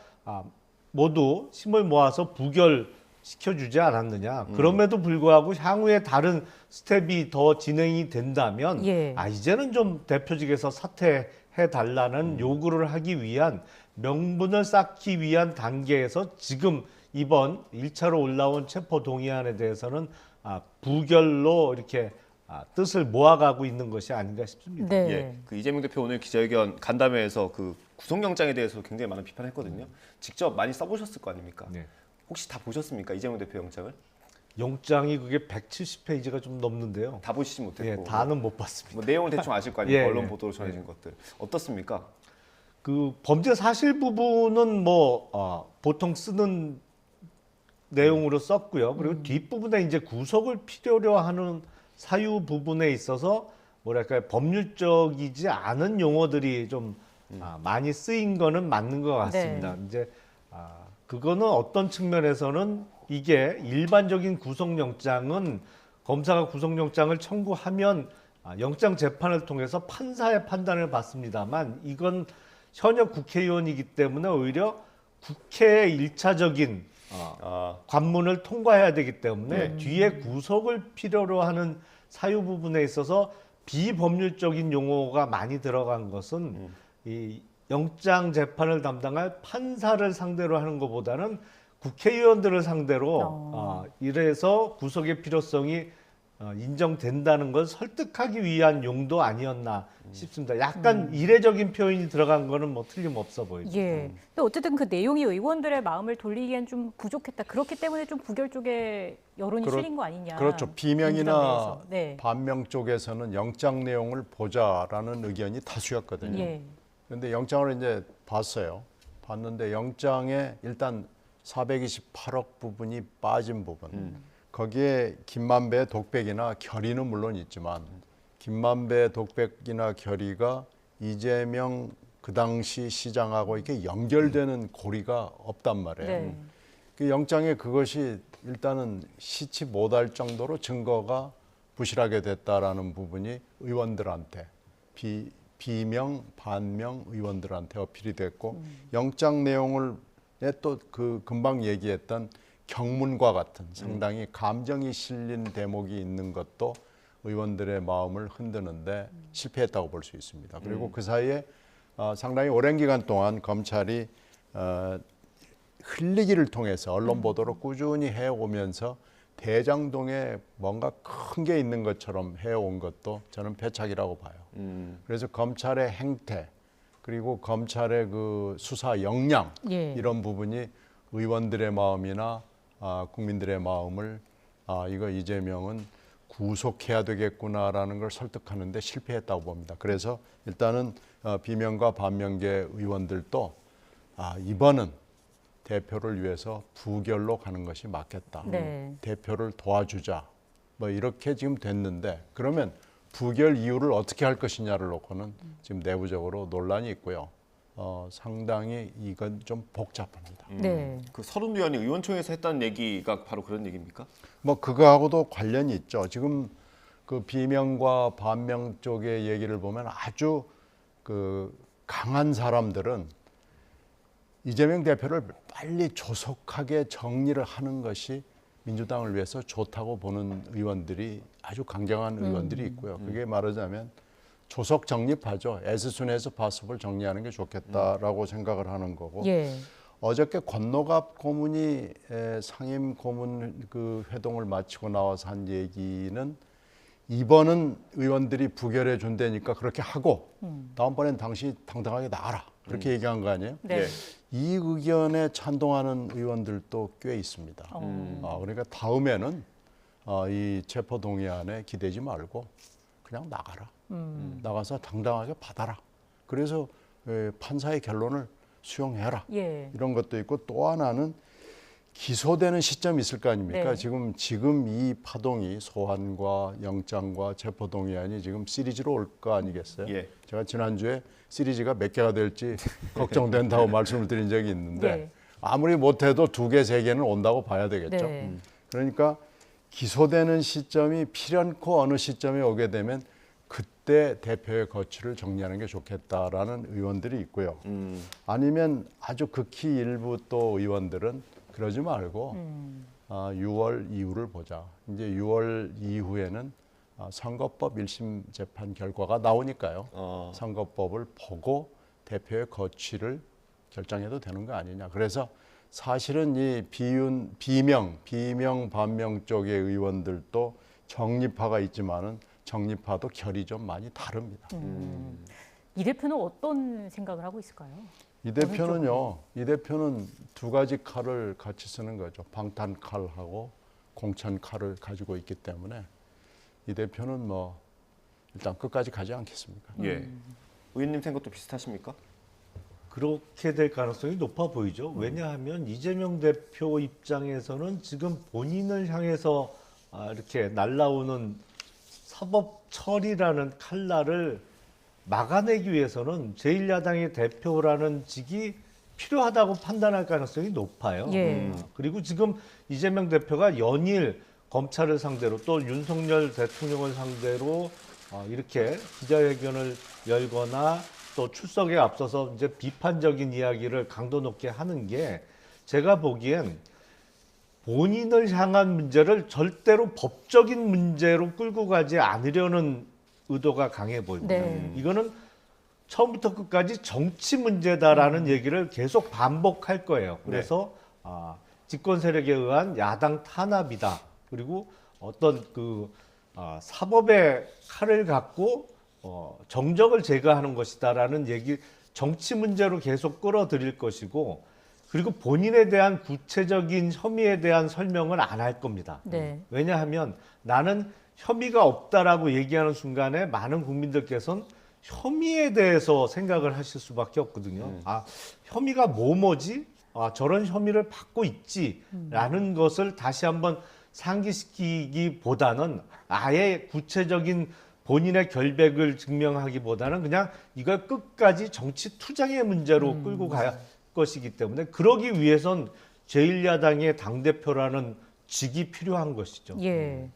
Speaker 19: 모두 힘을 모아서 부결시켜주지 않았느냐. 그럼에도 불구하고 향후에 다른 스텝이 더 진행이 된다면 이제는 좀 대표직에서 사퇴해달라는 요구를 하기 위한 명분을 쌓기 위한 단계에서 지금 이번 1차로 올라온 체포동의안에 대해서는 부결로 이렇게 뜻을 모아가고 있는 것이 아닌가 싶습니다.
Speaker 2: 네.
Speaker 1: 예, 그 이재명 대표 오늘 기자회견 간담회에서 그 구속영장에 대해서 굉장히 많은 비판했거든요. 직접 많이 써보셨을 거 아닙니까? 혹시 다 보셨습니까? 이재명 대표 영장을?
Speaker 19: 영장이 그게 170페이지가 좀 넘는데요.
Speaker 1: 다 보시지 못했고.
Speaker 19: 예, 다는 못 봤습니다.
Speaker 1: 뭐 내용은 대충 아실 거 아니에요.
Speaker 19: 예,
Speaker 1: 언론
Speaker 19: 예.
Speaker 1: 보도로 전해진 것들. 어떻습니까?
Speaker 19: 그 범죄 사실 부분은 보통 쓰는 내용으로 썼고요. 그리고 뒷부분에 이제 구속을 필요로 하는 사유 부분에 있어서 뭐랄까요, 법률적이지 않은 용어들이 좀 많이 쓰인 거는 맞는 것 같습니다. 이제 그거는 어떤 측면에서는 이게 일반적인 구속영장은 검사가 구속영장을 청구하면 영장 재판을 통해서 판사의 판단을 받습니다만, 이건 현역 국회의원이기 때문에 오히려 국회의 일차적인 관문을 통과해야 되기 때문에 뒤에 구속을 필요로 하는 사유 부분에 있어서 비법률적인 용어가 많이 들어간 것은 이 영장 재판을 담당할 판사를 상대로 하는 것보다는 국회의원들을 상대로 이래서 구속의 필요성이 인정된다는 걸 설득하기 위한 용도 아니었나 싶습니다. 약간 이례적인 표현이 들어간 거는 뭐 틀림없어 보이죠.
Speaker 2: 예. 근데 어쨌든 그 내용이 의원들의 마음을 돌리기엔 좀 부족했다. 그렇기 때문에 좀 부결 쪽에 여론이 실린 거 아니냐.
Speaker 18: 그렇죠. 비명이나
Speaker 2: 민주당에서. 네.
Speaker 18: 반명 쪽에서는 영장 내용을 보자라는 의견이 다수였거든요. 그런데 영장을 이제 봤어요. 봤는데 영장에 일단 428억 부분이 빠진 부분. 거기에 김만배의 독백이나 결의는 물론 있지만 김만배의 독백이나 결의가 이재명 그 당시 시장하고 이렇게 연결되는 고리가 없단 말이에요. 그 영장에 그것이 일단은 시치 못할 정도로 증거가 부실하게 됐다라는 부분이 의원들한테 비명, 반명 의원들한테 어필이 됐고 영장 내용을 또 그 금방 얘기했던 경문과 같은 상당히 감정이 실린 대목이 있는 것도 의원들의 마음을 흔드는데 실패했다고 볼 수 있습니다. 그리고 그 사이에 상당히 오랜 기간 동안 검찰이 흘리기를 통해서 언론 보도를 꾸준히 해오면서 대장동에 뭔가 큰 게 있는 것처럼 해온 것도 저는 패착이라고 봐요. 그래서 검찰의 행태 그리고 검찰의 그 수사 역량 이런 부분이 의원들의 마음이나 국민들의 마음을 이거 이재명은 구속해야 되겠구나라는 걸 설득하는데 실패했다고 봅니다. 그래서 일단은 비명과 반명계 의원들도 이번은 대표를 위해서 부결로 가는 것이 맞겠다. 대표를 도와주자. 뭐 이렇게 지금 됐는데 그러면 부결 이유를 어떻게 할 것이냐를 놓고는 지금 내부적으로 논란이 있고요. 상당히 이건 좀 복잡합니다.
Speaker 1: 그 서른 의원이 의원총회에서 했다는 얘기가 바로 그런 얘기입니까?
Speaker 18: 뭐 그거하고도 관련이 있죠. 지금 그 비명과 반명 쪽의 얘기를 보면 아주 그 강한 사람들은 이재명 대표를 빨리 조속하게 정리를 하는 것이 민주당을 위해서 좋다고 보는 의원들이 아주 강경한 의원들이 있고요. 그게 말하자면 조속 정립하죠. 에스순에서 파수를 정리하는 게 좋겠다라고 생각을 하는 거고. 어저께 권노갑 고문이 상임 고문 그 회동을 마치고 나와서 한 얘기는 이번은 의원들이 부결해 준다니까 그렇게 하고 다음번엔 당신이 당당하게 나가라. 그렇게 얘기한 거 아니에요? 이 의견에 찬동하는 의원들도 꽤 있습니다. 그러니까 다음에는 이 체포동의안에 기대지 말고 그냥 나가라. 나가서 당당하게 받아라. 그래서 판사의 결론을 수용해라. 이런 것도 있고 또 하나는 기소되는 시점이 있을 거 아닙니까? 지금 이 파동이 소환과 영장과 체포동의안이 지금 시리즈로 올 거 아니겠어요? 제가 지난주에 시리즈가 몇 개가 될지 걱정된다고 말씀을 드린 적이 있는데 아무리 못해도 2개, 3개는 온다고 봐야 되겠죠. 그러니까 기소되는 시점이 필연코 어느 시점에 오게 되면 그때 대표의 거취를 정리하는 게 좋겠다라는 의원들이 있고요. 아니면 아주 극히 일부 또 의원들은 그러지 말고 6월 이후를 보자. 이제 6월 이후에는 선거법 1심 재판 결과가 나오니까요. 선거법을 보고 대표의 거취를 결정해도 되는 거 아니냐. 그래서 사실은 이 비명, 반명 쪽의 의원들도 정립파가 있지만은 정립파도 결이 좀 많이 다릅니다.
Speaker 2: 이 대표는 어떤 생각을 하고 있을까요?
Speaker 18: 이 대표는요. 이 대표는 2가지 칼을 같이 쓰는 거죠. 방탄 칼하고 공천 칼을 가지고 있기 때문에 이 대표는 뭐 일단 끝까지 가지 않겠습니까?
Speaker 1: 예. 의원님 생각도 비슷하십니까?
Speaker 19: 그렇게 될 가능성이 높아 보이죠. 왜냐하면 이재명 대표 입장에서는 지금 본인을 향해서 이렇게 날라오는 사법 처리라는 칼날을 막아내기 위해서는 제1야당의 대표라는 직이 필요하다고 판단할 가능성이 높아요.
Speaker 2: 예.
Speaker 19: 그리고 지금 이재명 대표가 연일 검찰을 상대로 또 윤석열 대통령을 상대로 이렇게 기자회견을 열거나 또 출석에 앞서서 이제 비판적인 이야기를 강도 높게 하는 게 제가 보기엔 본인을 향한 문제를 절대로 법적인 문제로 끌고 가지 않으려는 의도가 강해 보입니다.
Speaker 2: 네.
Speaker 19: 이거는 처음부터 끝까지 정치 문제다라는 얘기를 계속 반복할 거예요. 그래서 집권 세력에 의한 야당 탄압이다. 그리고 어떤 사법의 칼을 갖고 정적을 제거하는 것이다라는 얘기, 정치 문제로 계속 끌어들일 것이고, 그리고 본인에 대한 구체적인 혐의에 대한 설명을 안 할 겁니다.
Speaker 2: 네.
Speaker 19: 왜냐하면 나는 혐의가 없다라고 얘기하는 순간에 많은 국민들께서는 혐의에 대해서 생각을 하실 수밖에 없거든요. 혐의가 뭐지? 저런 혐의를 받고 있지라는 것을 다시 한번 상기시키기보다는 아예 구체적인 본인의 결백을 증명하기보다는 그냥 이걸 끝까지 정치 투쟁의 문제로 끌고 갈 것이기 때문에 그러기 위해선 제1야당의 당대표라는 직이 필요한 것이죠.
Speaker 2: 예.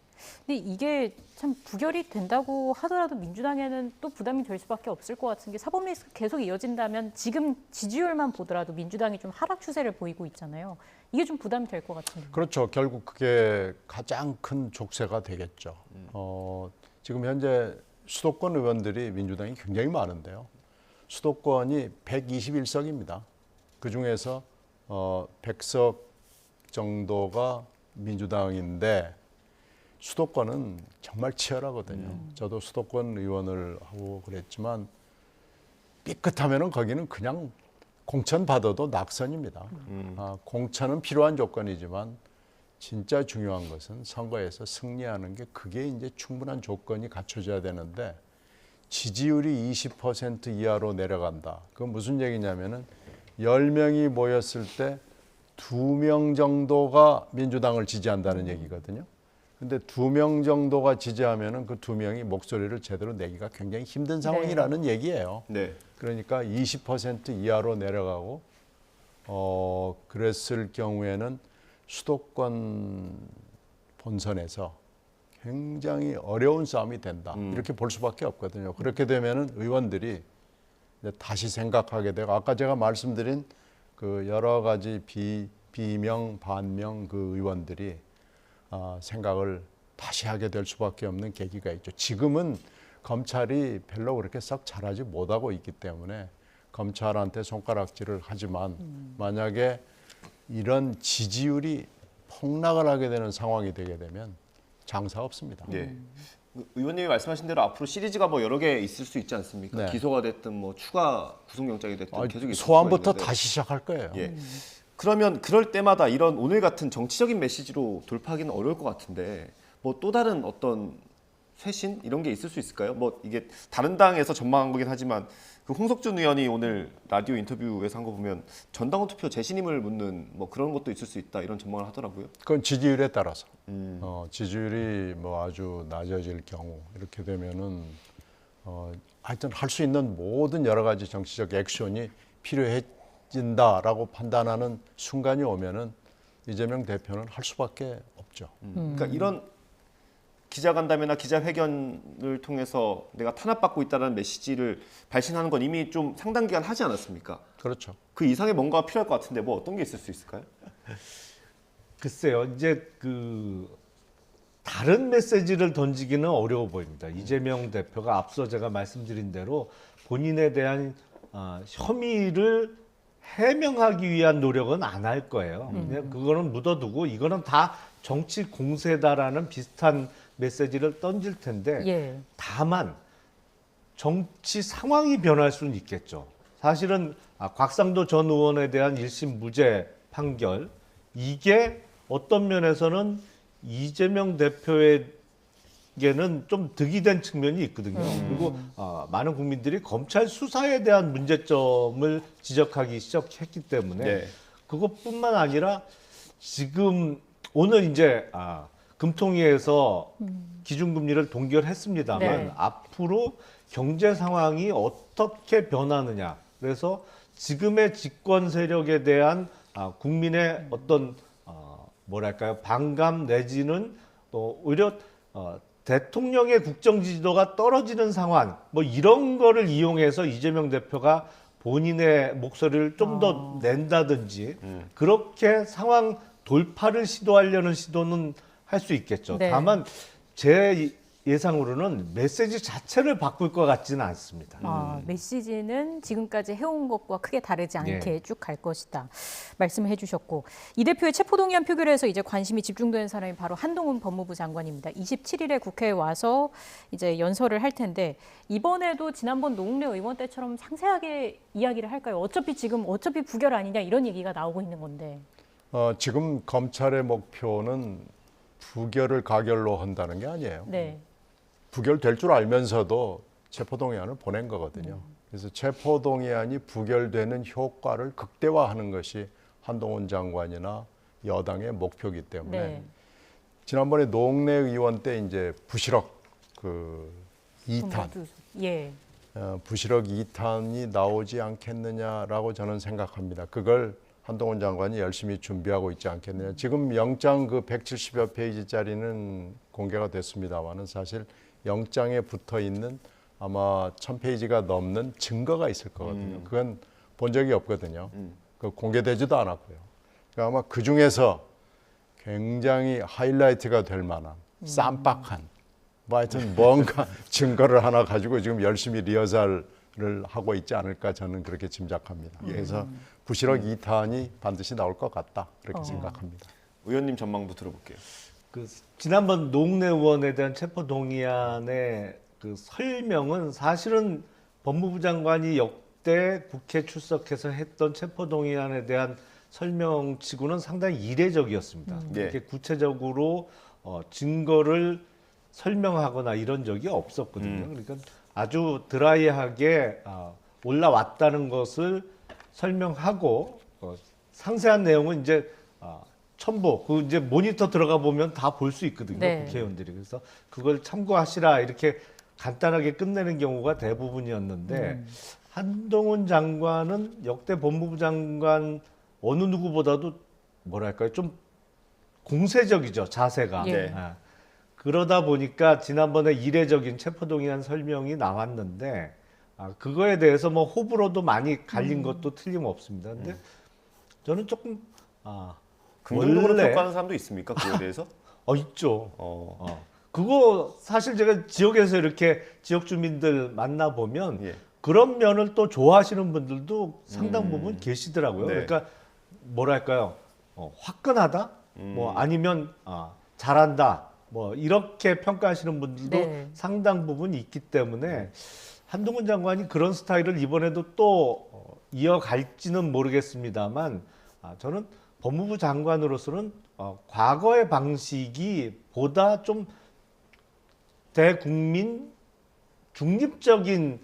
Speaker 2: 근데 이게 참 부결이 된다고 하더라도 민주당에는 또 부담이 될 수밖에 없을 것 같은 게 사법 리스크 계속 이어진다면 지금 지지율만 보더라도 민주당이 좀 하락 추세를 보이고 있잖아요. 이게 좀 부담이 될 것 같은데.
Speaker 18: 그렇죠. 결국 그게 가장 큰 족쇄가 되겠죠. 지금 현재 수도권 의원들이 민주당이 굉장히 많은데요. 수도권이 121석입니다. 그중에서 100석 정도가 민주당인데 수도권은 정말 치열하거든요. 저도 수도권 의원을 하고 그랬지만 삐끗하면은 거기는 그냥 공천 받아도 낙선입니다. 공천은 필요한 조건이지만 진짜 중요한 것은 선거에서 승리하는 게 그게 이제 충분한 조건이 갖춰져야 되는데 지지율이 20% 이하로 내려간다. 그건 무슨 얘기냐면은 10명이 모였을 때 2명 정도가 민주당을 지지한다는 얘기거든요. 근데 2명 정도가 지지하면은 그 2명이 목소리를 제대로 내기가 굉장히 힘든 상황이라는 얘기예요.
Speaker 1: 네.
Speaker 18: 그러니까 20% 이하로 내려가고 그랬을 경우에는 수도권 본선에서 굉장히 어려운 싸움이 된다. 이렇게 볼 수밖에 없거든요. 그렇게 되면은 의원들이 이제 다시 생각하게 되고 아까 제가 말씀드린 그 여러 가지 비명 반명 그 의원들이 생각을 다시 하게 될 수밖에 없는 계기가 있죠. 지금은 검찰이 별로 그렇게 썩 잘하지 못하고 있기 때문에 검찰한테 손가락질을 하지만 만약에 이런 지지율이 폭락을 하게 되는 상황이 되게 되면 장사 없습니다.
Speaker 1: 예. 의원님이 말씀하신 대로 앞으로 시리즈가 뭐 여러 개 있을 수 있지 않습니까?
Speaker 18: 네.
Speaker 1: 기소가 됐든 뭐 추가 구속영장이 됐든 계속 있을
Speaker 18: 소환부터
Speaker 1: 수가 있는데.
Speaker 18: 다시 시작할 거예요.
Speaker 1: 예. 그러면 그럴 때마다 이런 오늘 같은 정치적인 메시지로 돌파하기는 어려울 것 같은데 뭐 또 다른 어떤 쇄신 이런 게 있을 수 있을까요? 뭐 이게 다른 당에서 전망한 거긴 하지만 그 홍석준 의원이 오늘 라디오 인터뷰에서 한 거 보면 전당원 투표 재신임을 묻는 뭐 그런 것도 있을 수 있다 이런 전망을 하더라고요.
Speaker 18: 그건 지지율에 따라서 지지율이 뭐 아주 낮아질 경우 이렇게 되면은 하여튼 할 수 있는 모든 여러 가지 정치적 액션이 필요해진다라고 판단하는 순간이 오면은 이재명 대표는 할 수밖에 없죠.
Speaker 1: 그러니까 이런 기자간담회나 기자회견을 통해서 내가 탄압받고 있다는 메시지를 발신하는 건 이미 좀 상당 기간 하지 않았습니까?
Speaker 18: 그렇죠.
Speaker 1: 그 이상의 뭔가 필요할 것 같은데 뭐 어떤 게 있을 수 있을까요?
Speaker 19: 글쎄요, 이제 다른 메시지를 던지기는 어려워 보입니다. 이재명 대표가 앞서 제가 말씀드린 대로 본인에 대한 혐의를 해명하기 위한 노력은 안 할 거예요. 그냥 그거는 묻어두고 이거는 다 정치 공세다라는 비슷한 메시지를 던질 텐데 다만 정치 상황이 변할 수는 있겠죠. 사실은 곽상도 전 의원에 대한 1심 무죄 판결 이게 어떤 면에서는 이재명 대표에게는 좀 득이 된 측면이 있거든요. 그리고 많은 국민들이 검찰 수사에 대한 문제점을 지적하기 시작했기 때문에
Speaker 1: 네.
Speaker 19: 그것뿐만 아니라 지금 오늘 이제 금통위에서 기준금리를 동결했습니다만
Speaker 2: 네.
Speaker 19: 앞으로 경제 상황이 어떻게 변하느냐. 그래서 지금의 집권 세력에 대한 국민의 어떤 뭐랄까요, 반감 내지는 또 오히려 대통령의 국정 지지도가 떨어지는 상황, 뭐 이런 거를 이용해서 이재명 대표가 본인의 목소리를 좀 더 낸다든지 그렇게 상황 돌파를 시도하려는 시도는 할 수 있겠죠.
Speaker 2: 네.
Speaker 19: 다만 제 예상으로는 메시지 자체를 바꿀 것 같지는 않습니다.
Speaker 2: 메시지는 지금까지 해온 것과 크게 다르지 않게
Speaker 19: 예.
Speaker 2: 쭉 갈 것이다 말씀을 해주셨고, 이 대표의 체포동의안 표결에서 이제 관심이 집중되는 사람이 바로 한동훈 법무부 장관입니다. 27일에 국회에 와서 이제 연설을 할 텐데 이번에도 지난번 노웅래 의원 때처럼 상세하게 이야기를 할까요? 어차피 부결 아니냐 이런 얘기가 나오고 있는 건데.
Speaker 18: 지금 검찰의 목표는 부결을 가결로 한다는 게 아니에요.
Speaker 2: 네.
Speaker 18: 부결될 줄 알면서도 체포동의안을 보낸 거거든요. 그래서 체포동의안이 부결되는 효과를 극대화하는 것이 한동훈 장관이나 여당의 목표이기 때문에
Speaker 2: 네.
Speaker 18: 지난번에 노웅래 의원 때 이제 부실억 그 2탄,
Speaker 2: 예.
Speaker 18: 부실억 2탄이 나오지 않겠느냐라고 저는 생각합니다. 그걸 한동훈 장관이 열심히 준비하고 있지 않겠느냐. 지금 영장 그 170여 페이지짜리는 공개가 됐습니다만은 사실 영장에 붙어 있는 아마 1000페이지가 넘는 증거가 있을 거거든요. 그건 본 적이 없거든요. 그 공개되지도 않았고요. 그러니까 아마 그 중에서 굉장히 하이라이트가 될 만한 쌈박한 뭐 하여튼 뭔가 증거를 하나 가지고 지금 열심히 리허설을 하고 있지 않을까 저는 그렇게 짐작합니다. 그래서 부실억 2탄이 반드시 나올 것 같다 그렇게 생각합니다.
Speaker 1: 의원님 전망부 들어볼게요.
Speaker 19: 그 지난번 노웅래 의원에 대한 체포동의안의 그 설명은 사실은 법무부 장관이 역대 국회 출석해서 했던 체포동의안에 대한 설명치고는 상당히 이례적이었습니다. 이렇게 구체적으로 증거를 설명하거나 이런 적이 없었거든요. 그러니까 아주 드라이하게 올라왔다는 것을 설명하고 상세한 내용은 이제 첨부, 그 이제 모니터 들어가 보면 다 볼 수 있거든요.
Speaker 2: 네.
Speaker 19: 국회의원들이. 그래서 그걸 참고하시라 이렇게 간단하게 끝내는 경우가 대부분이었는데 한동훈 장관은 역대 법무부 장관 어느 누구보다도 뭐랄까요, 좀 공세적이죠, 자세가.
Speaker 2: 예.
Speaker 19: 그러다 보니까 지난번에 이례적인 체포동의안 설명이 나왔는데 그거에 대해서 뭐 호불호도 많이 갈린 것도 틀림없습니다. 근데 저는 조금
Speaker 1: 긍정적으로 평가하는 사람도 있습니까? 그거에 대해서?
Speaker 19: 있죠. 그거 사실 제가 지역에서 이렇게 지역 주민들 만나 보면 그런 면을 또 좋아하시는 분들도 상당 부분 계시더라고요.
Speaker 1: 네.
Speaker 19: 그러니까 뭐랄까요, 화끈하다, 뭐 아니면 잘한다, 뭐 이렇게 평가하시는 분들도
Speaker 2: 네.
Speaker 19: 상당 부분 있기 때문에 한동훈 장관이 그런 스타일을 이번에도 또 이어갈지는 모르겠습니다만 저는 법무부 장관으로서는 과거의 방식이 보다 좀 대국민 중립적인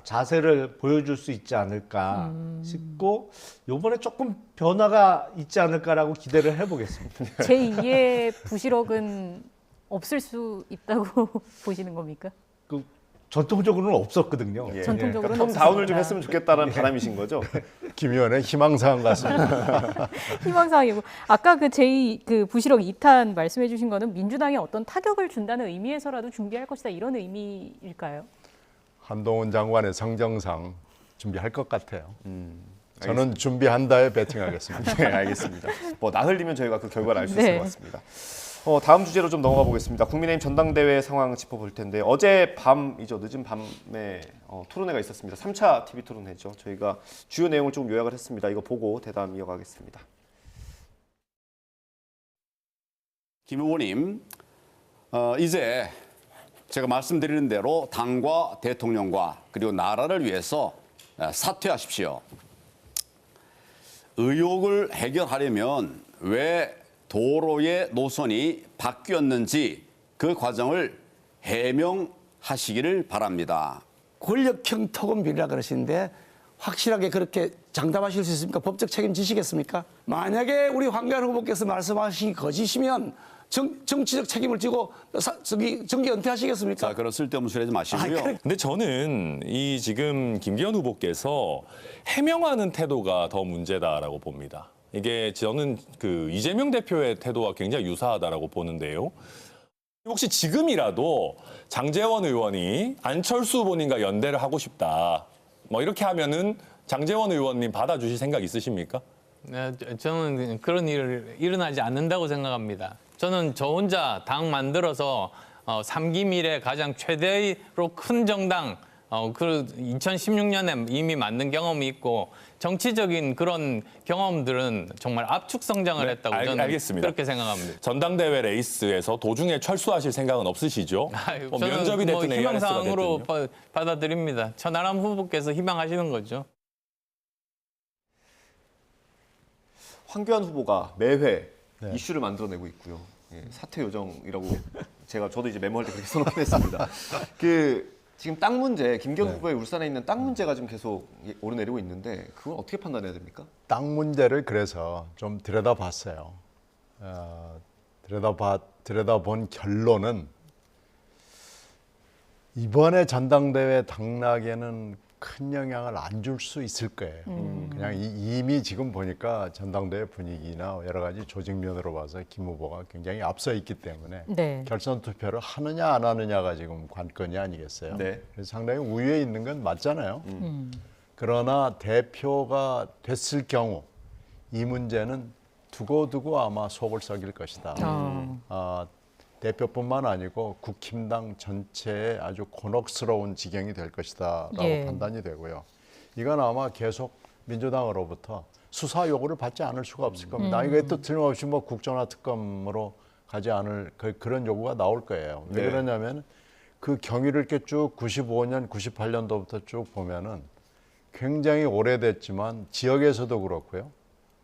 Speaker 19: 자세를 보여줄 수 있지 않을까 싶고 이번에 조금 변화가 있지 않을까라고 기대를 해보겠습니다.
Speaker 2: 제2의 부실억은 없을 수 있다고 보시는 겁니까?
Speaker 19: 전통적으로는 없었거든요.
Speaker 2: 전통적으로는
Speaker 1: 톰 다운을 좀 했으면 좋겠다는 바람이신 거죠?
Speaker 18: 김 의원의 희망사항 같습니다.
Speaker 2: 희망사항이고, 아까 그 제2 부실억 2탄 말씀해 주신 거는 민주당에 어떤 타격을 준다는 의미에서라도 준비할 것이다 이런 의미일까요?
Speaker 18: 한동훈 장관의 성정상 준비할 것 같아요. 저는 준비한다에 베팅하겠습니다.
Speaker 1: 네, 알겠습니다. 뭐 나흘이면 저희가 그 결과를 알 수 있을 것 같습니다. 다음 주제로 좀 넘어가 보겠습니다. 국민의힘 전당대회 상황 짚어볼 텐데 어제 밤이죠. 늦은 밤에 토론회가 있었습니다. 3차 TV 토론회죠. 저희가 주요 내용을 좀 요약을 했습니다. 이거 보고 대담 이어가겠습니다.
Speaker 20: 김 의원님, 이제 제가 말씀드리는 대로 당과 대통령과 그리고 나라를 위해서 사퇴하십시오. 의혹을 해결하려면 왜 도로의 노선이 바뀌었는지 그 과정을 해명하시기를 바랍니다.
Speaker 21: 권력형 토금 비리라 그러시는데 확실하게 그렇게 장담하실 수 있습니까? 법적 책임지시겠습니까? 만약에 우리 황교안 후보께서 말씀하신 거짓이면 정치적 책임을 지고 정계 은퇴하시겠습니까?
Speaker 20: 자, 그런 쓸데없는 소리 하지 마시고요.
Speaker 22: 근데 저는 이 지금 김기현 후보께서 해명하는 태도가 더 문제다라고 봅니다. 이게 저는 그 이재명 대표의 태도와 굉장히 유사하다라고 보는데요. 혹시 지금이라도 장제원 의원이 안철수 후보님과 연대를 하고 싶다, 뭐 이렇게 하면은 장제원 의원님 받아주실 생각 있으십니까?
Speaker 23: 네, 저는 그런 일이 일어나지 않는다고 생각합니다. 저는 저 혼자 당 만들어서 3기 미래 가장 최대로 큰 정당, 그 2016년에 이미 만든 경험이 있고 정치적인 그런 경험들은 정말 압축 성장을 했다고 저는
Speaker 22: 알겠습니다.
Speaker 23: 그렇게 생각합니다.
Speaker 22: 전당대회 레이스에서 도중에 철수하실 생각은 없으시죠? 뭐
Speaker 23: 저는
Speaker 22: 면접이 됐든
Speaker 23: 희망사항으로
Speaker 22: 됐든요.
Speaker 23: 받아들입니다. 천하람 후보께서 희망하시는 거죠.
Speaker 1: 황교안 후보가 매회 이슈를 만들어내고 있고요. 예, 사퇴 요정이라고 저도 이제 메모할 때 그렇게 써놓긴 했습니다. 지금 땅 문제, 김기현 후보의 울산에 있는 땅 문제가 지금 계속 오르내리고 있는데 그건 어떻게 판단해야 됩니까?
Speaker 18: 땅 문제를 그래서 좀 들여다봤어요. 들여다본 결론은 이번에 전당대회 당락에는 큰 영향을 안 줄 수 있을 거예요. 그냥 이미 지금 보니까 전당대회 분위기나 여러 가지 조직 면으로 봐서 김 후보가 굉장히 앞서 있기 때문에 결선 투표를 하느냐 안 하느냐가 지금 관건이 아니겠어요.
Speaker 1: 네.
Speaker 18: 그래서 상당히 우위에 있는 건 맞잖아요. 그러나 대표가 됐을 경우 이 문제는 두고두고 아마 속을 썩일 것이다. 대표뿐만 아니고 국힘당 전체에 아주 곤혹스러운 지경이 될 것이다라고 판단이 되고요. 이건 아마 계속 민주당으로부터 수사 요구를 받지 않을 수가 없을 겁니다. 이게 또 틀림없이 뭐 국정화 특검으로 가지 않을 그런 요구가 나올 거예요. 왜 그러냐면 그 경위를 이렇게 쭉 95년, 98년도부터 쭉 보면은 굉장히 오래됐지만 지역에서도 그렇고요.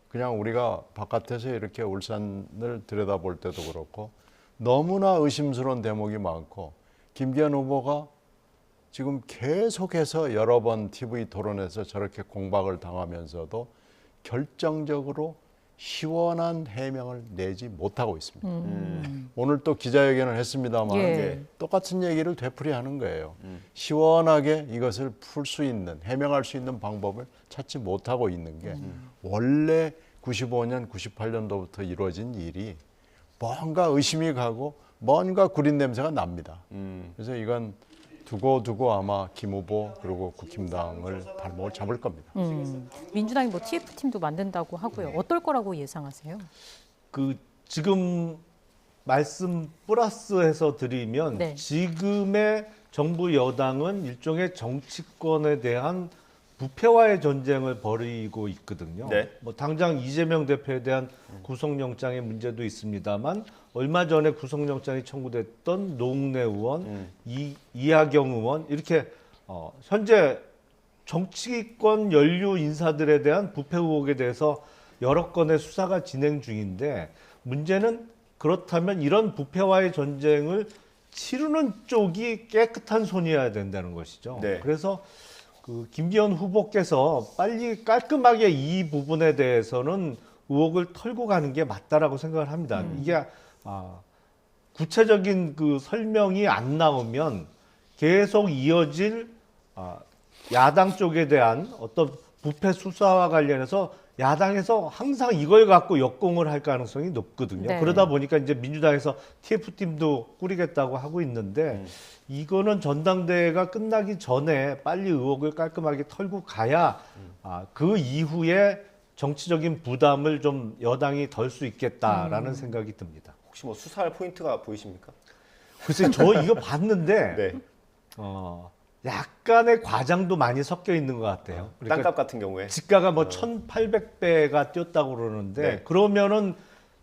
Speaker 18: 그냥 우리가 바깥에서 이렇게 울산을 들여다볼 때도 그렇고 너무나 의심스러운 대목이 많고 김기현 후보가 지금 계속해서 여러 번 TV 토론에서 저렇게 공박을 당하면서도 결정적으로 시원한 해명을 내지 못하고 있습니다. 오늘 또 기자회견을 했습니다만 똑같은 얘기를 되풀이하는 거예요. 시원하게 이것을 풀 수 있는, 해명할 수 있는 방법을 찾지 못하고 있는 게 원래 95년, 98년도부터 이루어진 일이 뭔가 의심이 가고 뭔가 구린 냄새가 납니다. 그래서 이건 두고 아마 김 후보 그리고 국힘당을 발목을 잡을 겁니다.
Speaker 2: 민주당이 뭐 TF팀도 만든다고 하고요. 어떨 거라고 예상하세요?
Speaker 19: 지금 말씀 플러스해서 드리면 지금의 정부 여당은 일종의 정치권에 대한 부패와의 전쟁을 벌이고 있거든요. 뭐 당장 이재명 대표에 대한 구속영장의 문제도 있습니다만 얼마 전에 구속영장이 청구됐던 노웅래 의원, 이하경 의원 이렇게 현재 정치권 연류 인사들에 대한 부패 의혹에 대해서 여러 건의 수사가 진행 중인데 문제는 그렇다면 이런 부패와의 전쟁을 치르는 쪽이 깨끗한 손이어야 된다는 것이죠. 그래서 김기현 후보께서 빨리 깔끔하게 이 부분에 대해서는 의혹을 털고 가는 게 맞다라고 생각을 합니다. 이게 구체적인 설명이 안 나오면 계속 이어질 야당 쪽에 대한 어떤 부패 수사와 관련해서 야당에서 항상 이걸 갖고 역공을 할 가능성이 높거든요. 그러다 보니까 이제 민주당에서 TF팀도 꾸리겠다고 하고 있는데 이거는 전당대회가 끝나기 전에 빨리 의혹을 깔끔하게 털고 가야 그 이후에 정치적인 부담을 좀 여당이 덜 수 있겠다라는 생각이 듭니다.
Speaker 1: 혹시 뭐 수사할 포인트가 보이십니까?
Speaker 19: 글쎄 저 이거 봤는데 약간의 과장도 많이 섞여 있는 것 같아요. 그러니까
Speaker 1: 땅값 같은 경우에
Speaker 19: 지가가 뭐 1,800배가 뛰었다고 그러는데 그러면은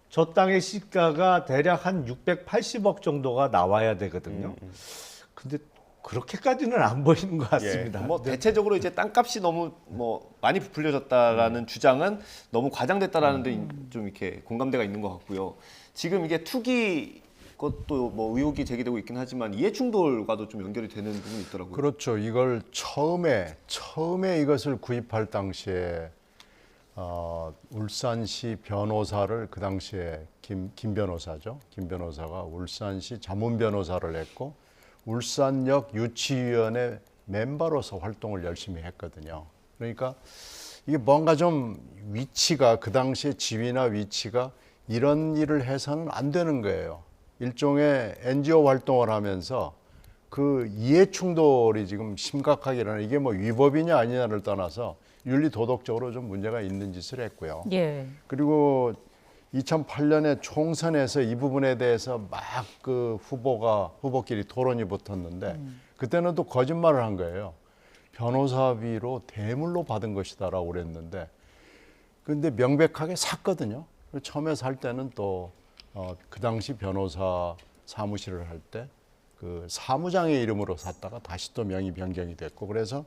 Speaker 19: 저 땅의 시가가 대략 한 680억 정도가 나와야 되거든요. 근데 그렇게까지는 안 보이는 것 같습니다.
Speaker 1: 뭐 대체적으로 이제 땅값이 너무 뭐 많이 부풀려졌다라는 주장은 너무 과장됐다라는 데 좀 이렇게 공감대가 있는 것 같고요. 지금 이게 투기 것도 뭐 의혹이 제기되고 있긴 하지만 이해충돌과도 좀 연결이 되는 부분이 있더라고요.
Speaker 18: 그렇죠. 이걸 처음에 이것을 구입할 당시에 울산시 변호사를 그 당시에 김 변호사죠. 김 변호사가 울산시 자문 변호사를 했고 울산역 유치위원회 멤버로서 활동을 열심히 했거든요. 그러니까 이게 뭔가 좀 위치가 그 당시에 지위나 위치가 이런 일을 해서는 안 되는 거예요. 일종의 NGO 활동을 하면서 그 이해 충돌이 지금 심각하게 일어나 이게 뭐 위법이냐 아니냐를 떠나서 윤리 도덕적으로 좀 문제가 있는 짓을 했고요.
Speaker 2: 예.
Speaker 18: 그리고 2008년에 총선에서 이 부분에 대해서 막 그 후보끼리 토론이 붙었는데 그때는 또 거짓말을 한 거예요. 변호사비로 대물로 받은 것이다라고 그랬는데 근데 명백하게 샀거든요. 처음에 살 때는 또 그 당시 변호사 사무실을 할 때 그 사무장의 이름으로 샀다가 다시 또 명의 변경이 됐고 그래서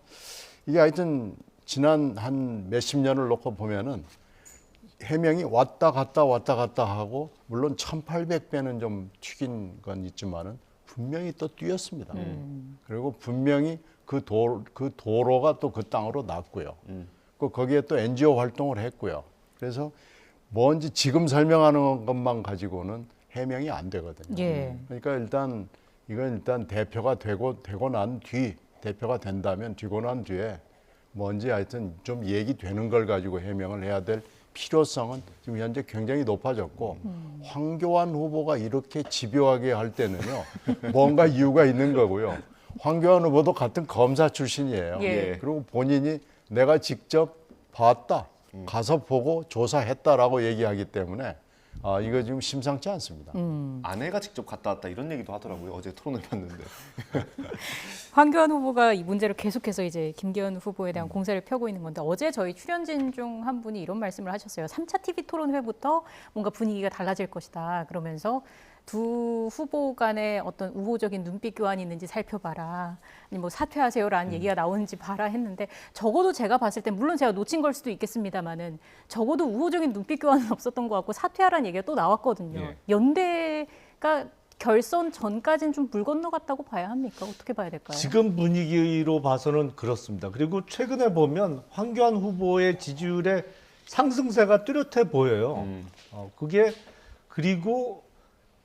Speaker 18: 이게 하여튼 지난 한 몇십 년을 놓고 보면은 해명이 왔다 갔다 하고 물론 1800배는 좀 튀긴 건 있지만은 분명히 또 뛰었습니다. 그리고 분명히 그 도로가 또 그 땅으로 났고요. 거기에 또 NGO 활동을 했고요. 그래서 뭔지 지금 설명하는 것만 가지고는 해명이 안 되거든요.
Speaker 2: 예.
Speaker 18: 그러니까 이건 대표가 되고 난 뒤 대표가 된다면 되고 난 뒤에 뭔지 하여튼 좀 얘기되는 걸 가지고 해명을 해야 될 필요성은 지금 현재 굉장히 높아졌고 황교안 후보가 이렇게 집요하게 할 때는요 뭔가 이유가 있는 거고요. 황교안 후보도 같은 검사 출신이에요.
Speaker 2: 예.
Speaker 18: 그리고 본인이 내가 직접 봤다, 가서 보고 조사했다라고 얘기하기 때문에 이거 지금 심상치 않습니다.
Speaker 1: 아내가 직접 갔다 왔다 이런 얘기도 하더라고요. 어제 토론을 봤는데.
Speaker 2: 황교안 후보가 이 문제를 계속해서 이제 김기현 후보에 대한 공세를 펴고 있는 건데 어제 저희 출연진 중 한 분이 이런 말씀을 하셨어요. 3차 TV 토론회부터 뭔가 분위기가 달라질 것이다. 그러면서 두 후보 간에 어떤 우호적인 눈빛 교환이 있는지 살펴봐라. 아니 뭐 사퇴하세요라는 얘기가 나오는지 봐라 했는데 적어도 제가 봤을 때 물론 제가 놓친 걸 수도 있겠습니다만은 적어도 우호적인 눈빛 교환은 없었던 것 같고 사퇴하라는 얘기가 또 나왔거든요.
Speaker 1: 예.
Speaker 2: 연대가 결선 전까지는 좀 물 건너갔다고 봐야 합니까? 어떻게 봐야 될까요?
Speaker 19: 지금 분위기로 봐서는 그렇습니다. 그리고 최근에 보면 황교안 후보의 지지율의 상승세가 뚜렷해 보여요. 그게 그리고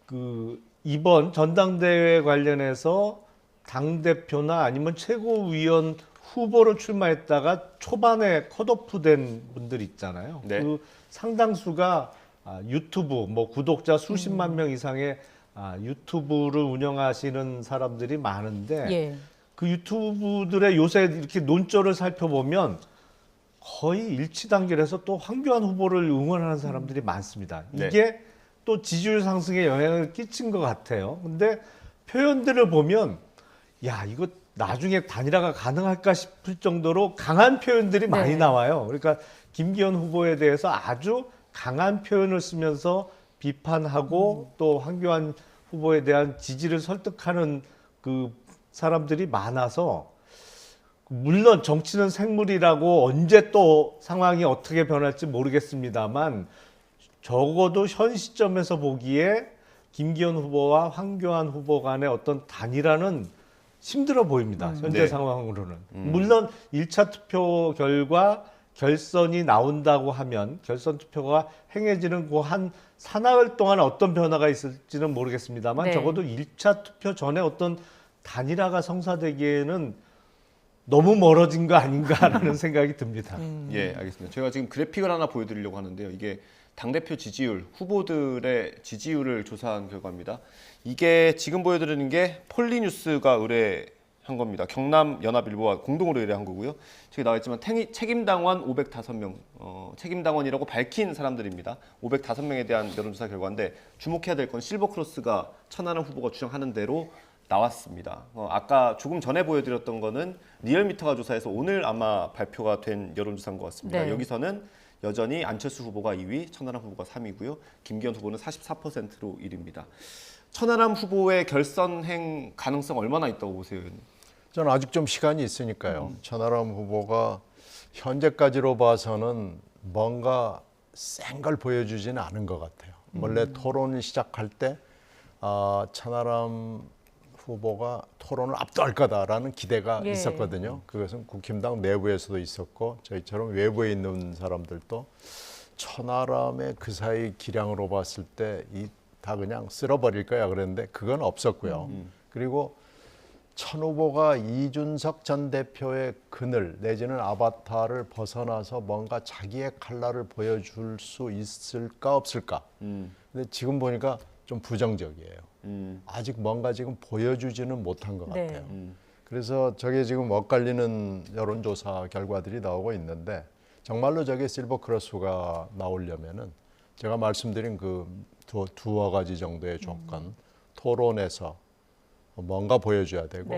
Speaker 19: 그 이번 전당대회 관련해서 당대표나 아니면 최고위원 후보로 출마했다가 초반에 컷오프된 분들 있잖아요.
Speaker 1: 네.
Speaker 19: 그 상당수가 유튜브 뭐 구독자 수십만 명 이상의 유튜브를 운영하시는 사람들이 많은데
Speaker 2: 예.
Speaker 19: 그 유튜브들의 요새 이렇게 논조를 살펴보면 거의 일치 단결해서 또 황교안 후보를 응원하는 사람들이 많습니다.
Speaker 1: 네.
Speaker 19: 이게 또 지지율 상승에 영향을 끼친 것 같아요. 근데 표현들을 보면 야 이거 나중에 단일화가 가능할까 싶을 정도로 강한 표현들이 많이 나와요. 그러니까 김기현 후보에 대해서 아주 강한 표현을 쓰면서 비판하고 또 황교안 후보에 대한 지지를 설득하는 그 사람들이 많아서 물론 정치는 생물이라고 언제 또 상황이 어떻게 변할지 모르겠습니다만 적어도 현 시점에서 보기에 김기현 후보와 황교안 후보 간의 어떤 단일화는 힘들어 보입니다. 현재
Speaker 1: 네.
Speaker 19: 상황으로는. 물론 1차 투표 결과 결선이 나온다고 하면 결선 투표가 행해지는 그 한 사나흘 동안 어떤 변화가 있을지는 모르겠습니다만
Speaker 2: 네.
Speaker 19: 적어도 1차 투표 전에 어떤 단일화가 성사되기에는 너무 멀어진 거 아닌가라는 생각이 듭니다.
Speaker 1: 예, 알겠습니다. 제가 지금 그래픽을 하나 보여드리려고 하는데요. 이게 당대표 지지율, 후보들의 지지율을 조사한 결과입니다. 이게 지금 보여드리는 게 폴리뉴스가 의뢰한 겁니다. 경남연합일보와 공동으로 의뢰한 거고요. 저기 나와 있지만 책임당원 505명, 책임당원이라고 밝힌 사람들입니다. 505명에 대한 여론조사 결과인데 주목해야 될 건 실버크로스가 천하람 후보가 주장하는 대로 나왔습니다. 아까 조금 전에 보여드렸던 거는 리얼미터가 조사해서 오늘 아마 발표가 된 여론조사인 것 같습니다.
Speaker 2: 네.
Speaker 1: 여기서는 여전히 안철수 후보가 2위, 천하람 후보가 3위고요. 김기현 후보는 44%로 1위입니다. 천하람 후보의 결선행 가능성 얼마나 있다고 보세요?
Speaker 18: 저는 아직 좀 시간이 있으니까요. 천하람 후보가 현재까지로 봐서는 뭔가 센 걸 보여주지는 않은 것 같아요. 원래 토론을 시작할 때 천하람 후보가 토론을 압도할 거다라는 기대가
Speaker 2: 예.
Speaker 18: 있었거든요. 그것은 국힘당 내부에서도 있었고 저희처럼 외부에 있는 사람들도 천하람의 그 사이 기량으로 봤을 때 다 그냥 쓸어버릴 거야 그랬는데 그건 없었고요. 그리고 천 후보가 이준석 전 대표의 그늘 내지는 아바타를 벗어나서 뭔가 자기의 칼날을 보여줄 수 있을까 없을까. 근데 지금 보니까 좀 부정적이에요. 아직 뭔가 지금 보여주지는 못한 것 같아요. 그래서 저게 지금 엇갈리는 여론조사 결과들이 나오고 있는데 정말로 저게 실버 크로스가 나오려면은 제가 말씀드린 그 두어 가지 정도의 조건, 토론에서 뭔가 보여줘야 되고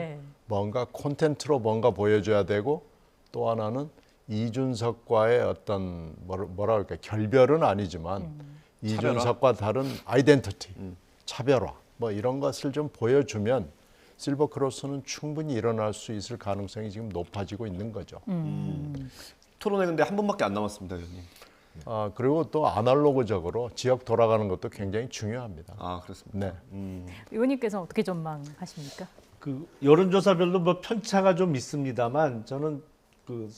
Speaker 18: 뭔가 콘텐츠로 뭔가 보여줘야 되고 또 하나는 이준석과의 어떤 뭐라 그럴까 결별은 아니지만 이준석과 다른 아이덴티티, 차별화 뭐 이런 것을 좀 보여주면 실버 크로스는 충분히 일어날 수 있을 가능성이 지금 높아지고 있는 거죠.
Speaker 1: 토론회 근데 한 번밖에 안 남았습니다, 의원님.
Speaker 18: 그리고 또 아날로그적으로 지역 돌아가는 것도 굉장히 중요합니다.
Speaker 1: 그렇습니다.
Speaker 18: 네.
Speaker 2: 의원님께서는 어떻게 전망하십니까?
Speaker 19: 그 여론조사별로 뭐 편차가 좀 있습니다만 저는 그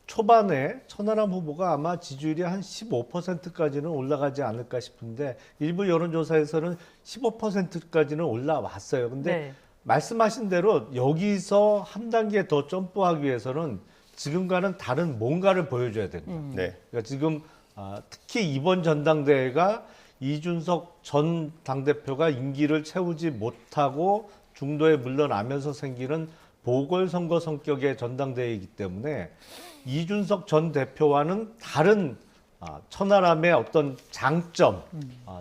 Speaker 19: 초반에 천하람 후보가 아마 지지율이 한 15%까지는 올라가지 않을까 싶은데 일부 여론조사에서는 15%까지는 올라왔어요. 근데 말씀하신 대로 여기서 한 단계 더 점프하기 위해서는 지금과는 다른 뭔가를 보여줘야 됩니다. 그러니까 지금 특히 이번 전당대회가 이준석 전 당대표가 임기를 채우지 못하고 중도에 물러나면서 생기는 보궐선거 성격의 전당대회이기 때문에 이준석 전 대표와는 다른 천하람의 어떤 장점,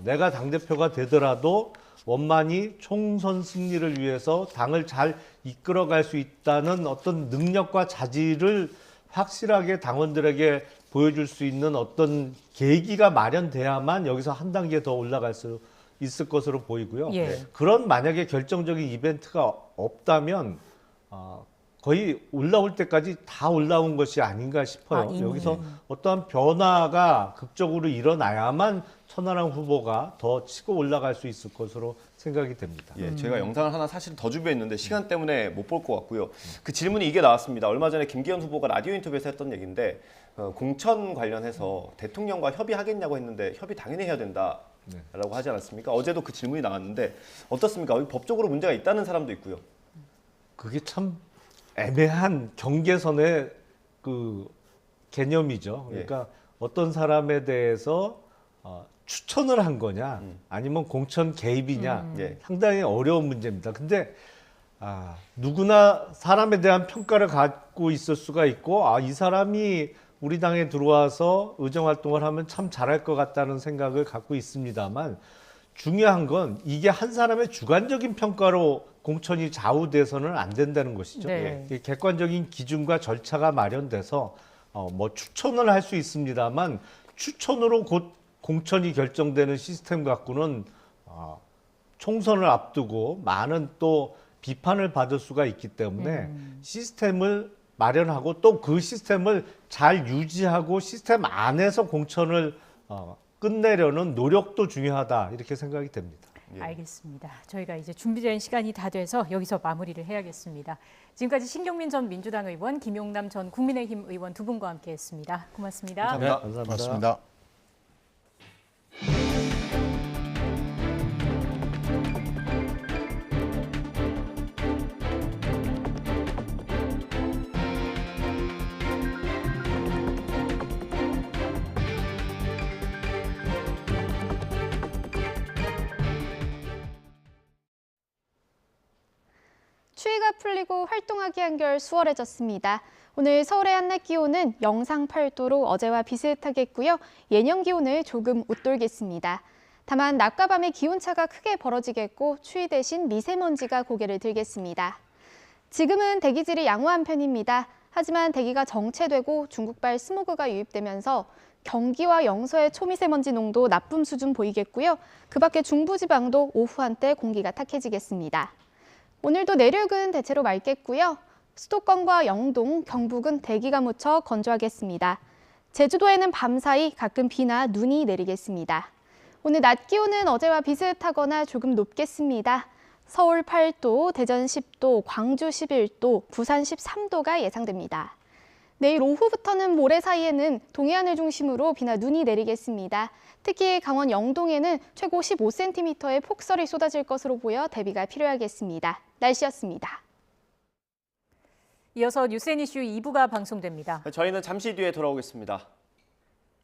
Speaker 19: 내가 당대표가 되더라도 원만히 총선 승리를 위해서 당을 잘 이끌어갈 수 있다는 어떤 능력과 자질을 확실하게 당원들에게 보여줄 수 있는 어떤 계기가 마련돼야만 여기서 한 단계 더 올라갈 수 있을 것으로 보이고요. 그런 만약에 결정적인 이벤트가 없다면 거의 올라올 때까지 다 올라온 것이 아닌가 싶어요. 여기서 어떠한 변화가 극적으로 일어나야만 천하람 후보가 더 치고 올라갈 수 있을 것으로 생각이 됩니다.
Speaker 1: 제가 영상을 하나 사실 더 준비했는데 시간 때문에 못 볼 것 같고요. 그 질문이 이게 나왔습니다. 얼마 전에 김기현 후보가 라디오 인터뷰에서 했던 얘기인데 공천 관련해서 대통령과 협의하겠냐고 했는데 협의 당연히 해야 된다라고 하지 않았습니까? 어제도 그 질문이 나왔는데 어떻습니까? 법적으로 문제가 있다는 사람도 있고요.
Speaker 19: 그게 참 애매한 경계선의 그 개념이죠. 그러니까 어떤 사람에 대해서 추천을 한 거냐 아니면 공천 개입이냐 상당히 어려운 문제입니다. 근데 누구나 사람에 대한 평가를 갖고 있을 수가 있고 이 사람이 우리 당에 들어와서 의정활동을 하면 참 잘할 것 같다는 생각을 갖고 있습니다만 중요한 건 이게 한 사람의 주관적인 평가로 공천이 좌우돼서는 안 된다는 것이죠. 객관적인 기준과 절차가 마련돼서 뭐 추천을 할 수 있습니다만 추천으로 곧 공천이 결정되는 시스템 갖고는 총선을 앞두고 많은 또 비판을 받을 수가 있기 때문에 시스템을 마련하고 또 그 시스템을 잘 유지하고 시스템 안에서 공천을 끝내려는 노력도 중요하다 이렇게 생각이 됩니다.
Speaker 2: 알겠습니다. 저희가 이제 준비된 시간이 다 돼서 여기서 마무리를 해야겠습니다. 지금까지 신경민 전 민주당 의원, 김용남 전 국민의힘 의원 두 분과 함께했습니다. 고맙습니다.
Speaker 18: 감사합니다. 고맙습니다.
Speaker 16: 추위가 풀리고 활동하기 한결 수월해졌습니다. 오늘 서울의 한낮 기온은 영상 8도로 어제와 비슷하겠고요. 예년 기온을 조금 웃돌겠습니다. 다만 낮과 밤의 기온차가 크게 벌어지겠고 추위 대신 미세먼지가 고개를 들겠습니다. 지금은 대기질이 양호한 편입니다. 하지만 대기가 정체되고 중국발 스모그가 유입되면서 경기와 영서의 초미세먼지 농도 나쁨 수준 보이겠고요. 그 밖에 중부지방도 오후 한때 공기가 탁해지겠습니다. 오늘도 내륙은 대체로 맑겠고요. 수도권과 영동, 경북은 대기가 묻혀 건조하겠습니다. 제주도에는 밤사이 가끔 비나 눈이 내리겠습니다. 오늘 낮 기온은 어제와 비슷하거나 조금 높겠습니다. 서울 8도, 대전 10도, 광주 11도, 부산 13도가 예상됩니다. 내일 오후부터는 모레 사이에는 동해안을 중심으로 비나 눈이 내리겠습니다. 특히 강원 영동에는 최고 15cm의 폭설이 쏟아질 것으로 보여 대비가 필요하겠습니다. 날씨였습니다.
Speaker 2: 이어서 뉴스 앤 이슈 2부가 방송됩니다.
Speaker 1: 저희는 잠시 뒤에 돌아오겠습니다.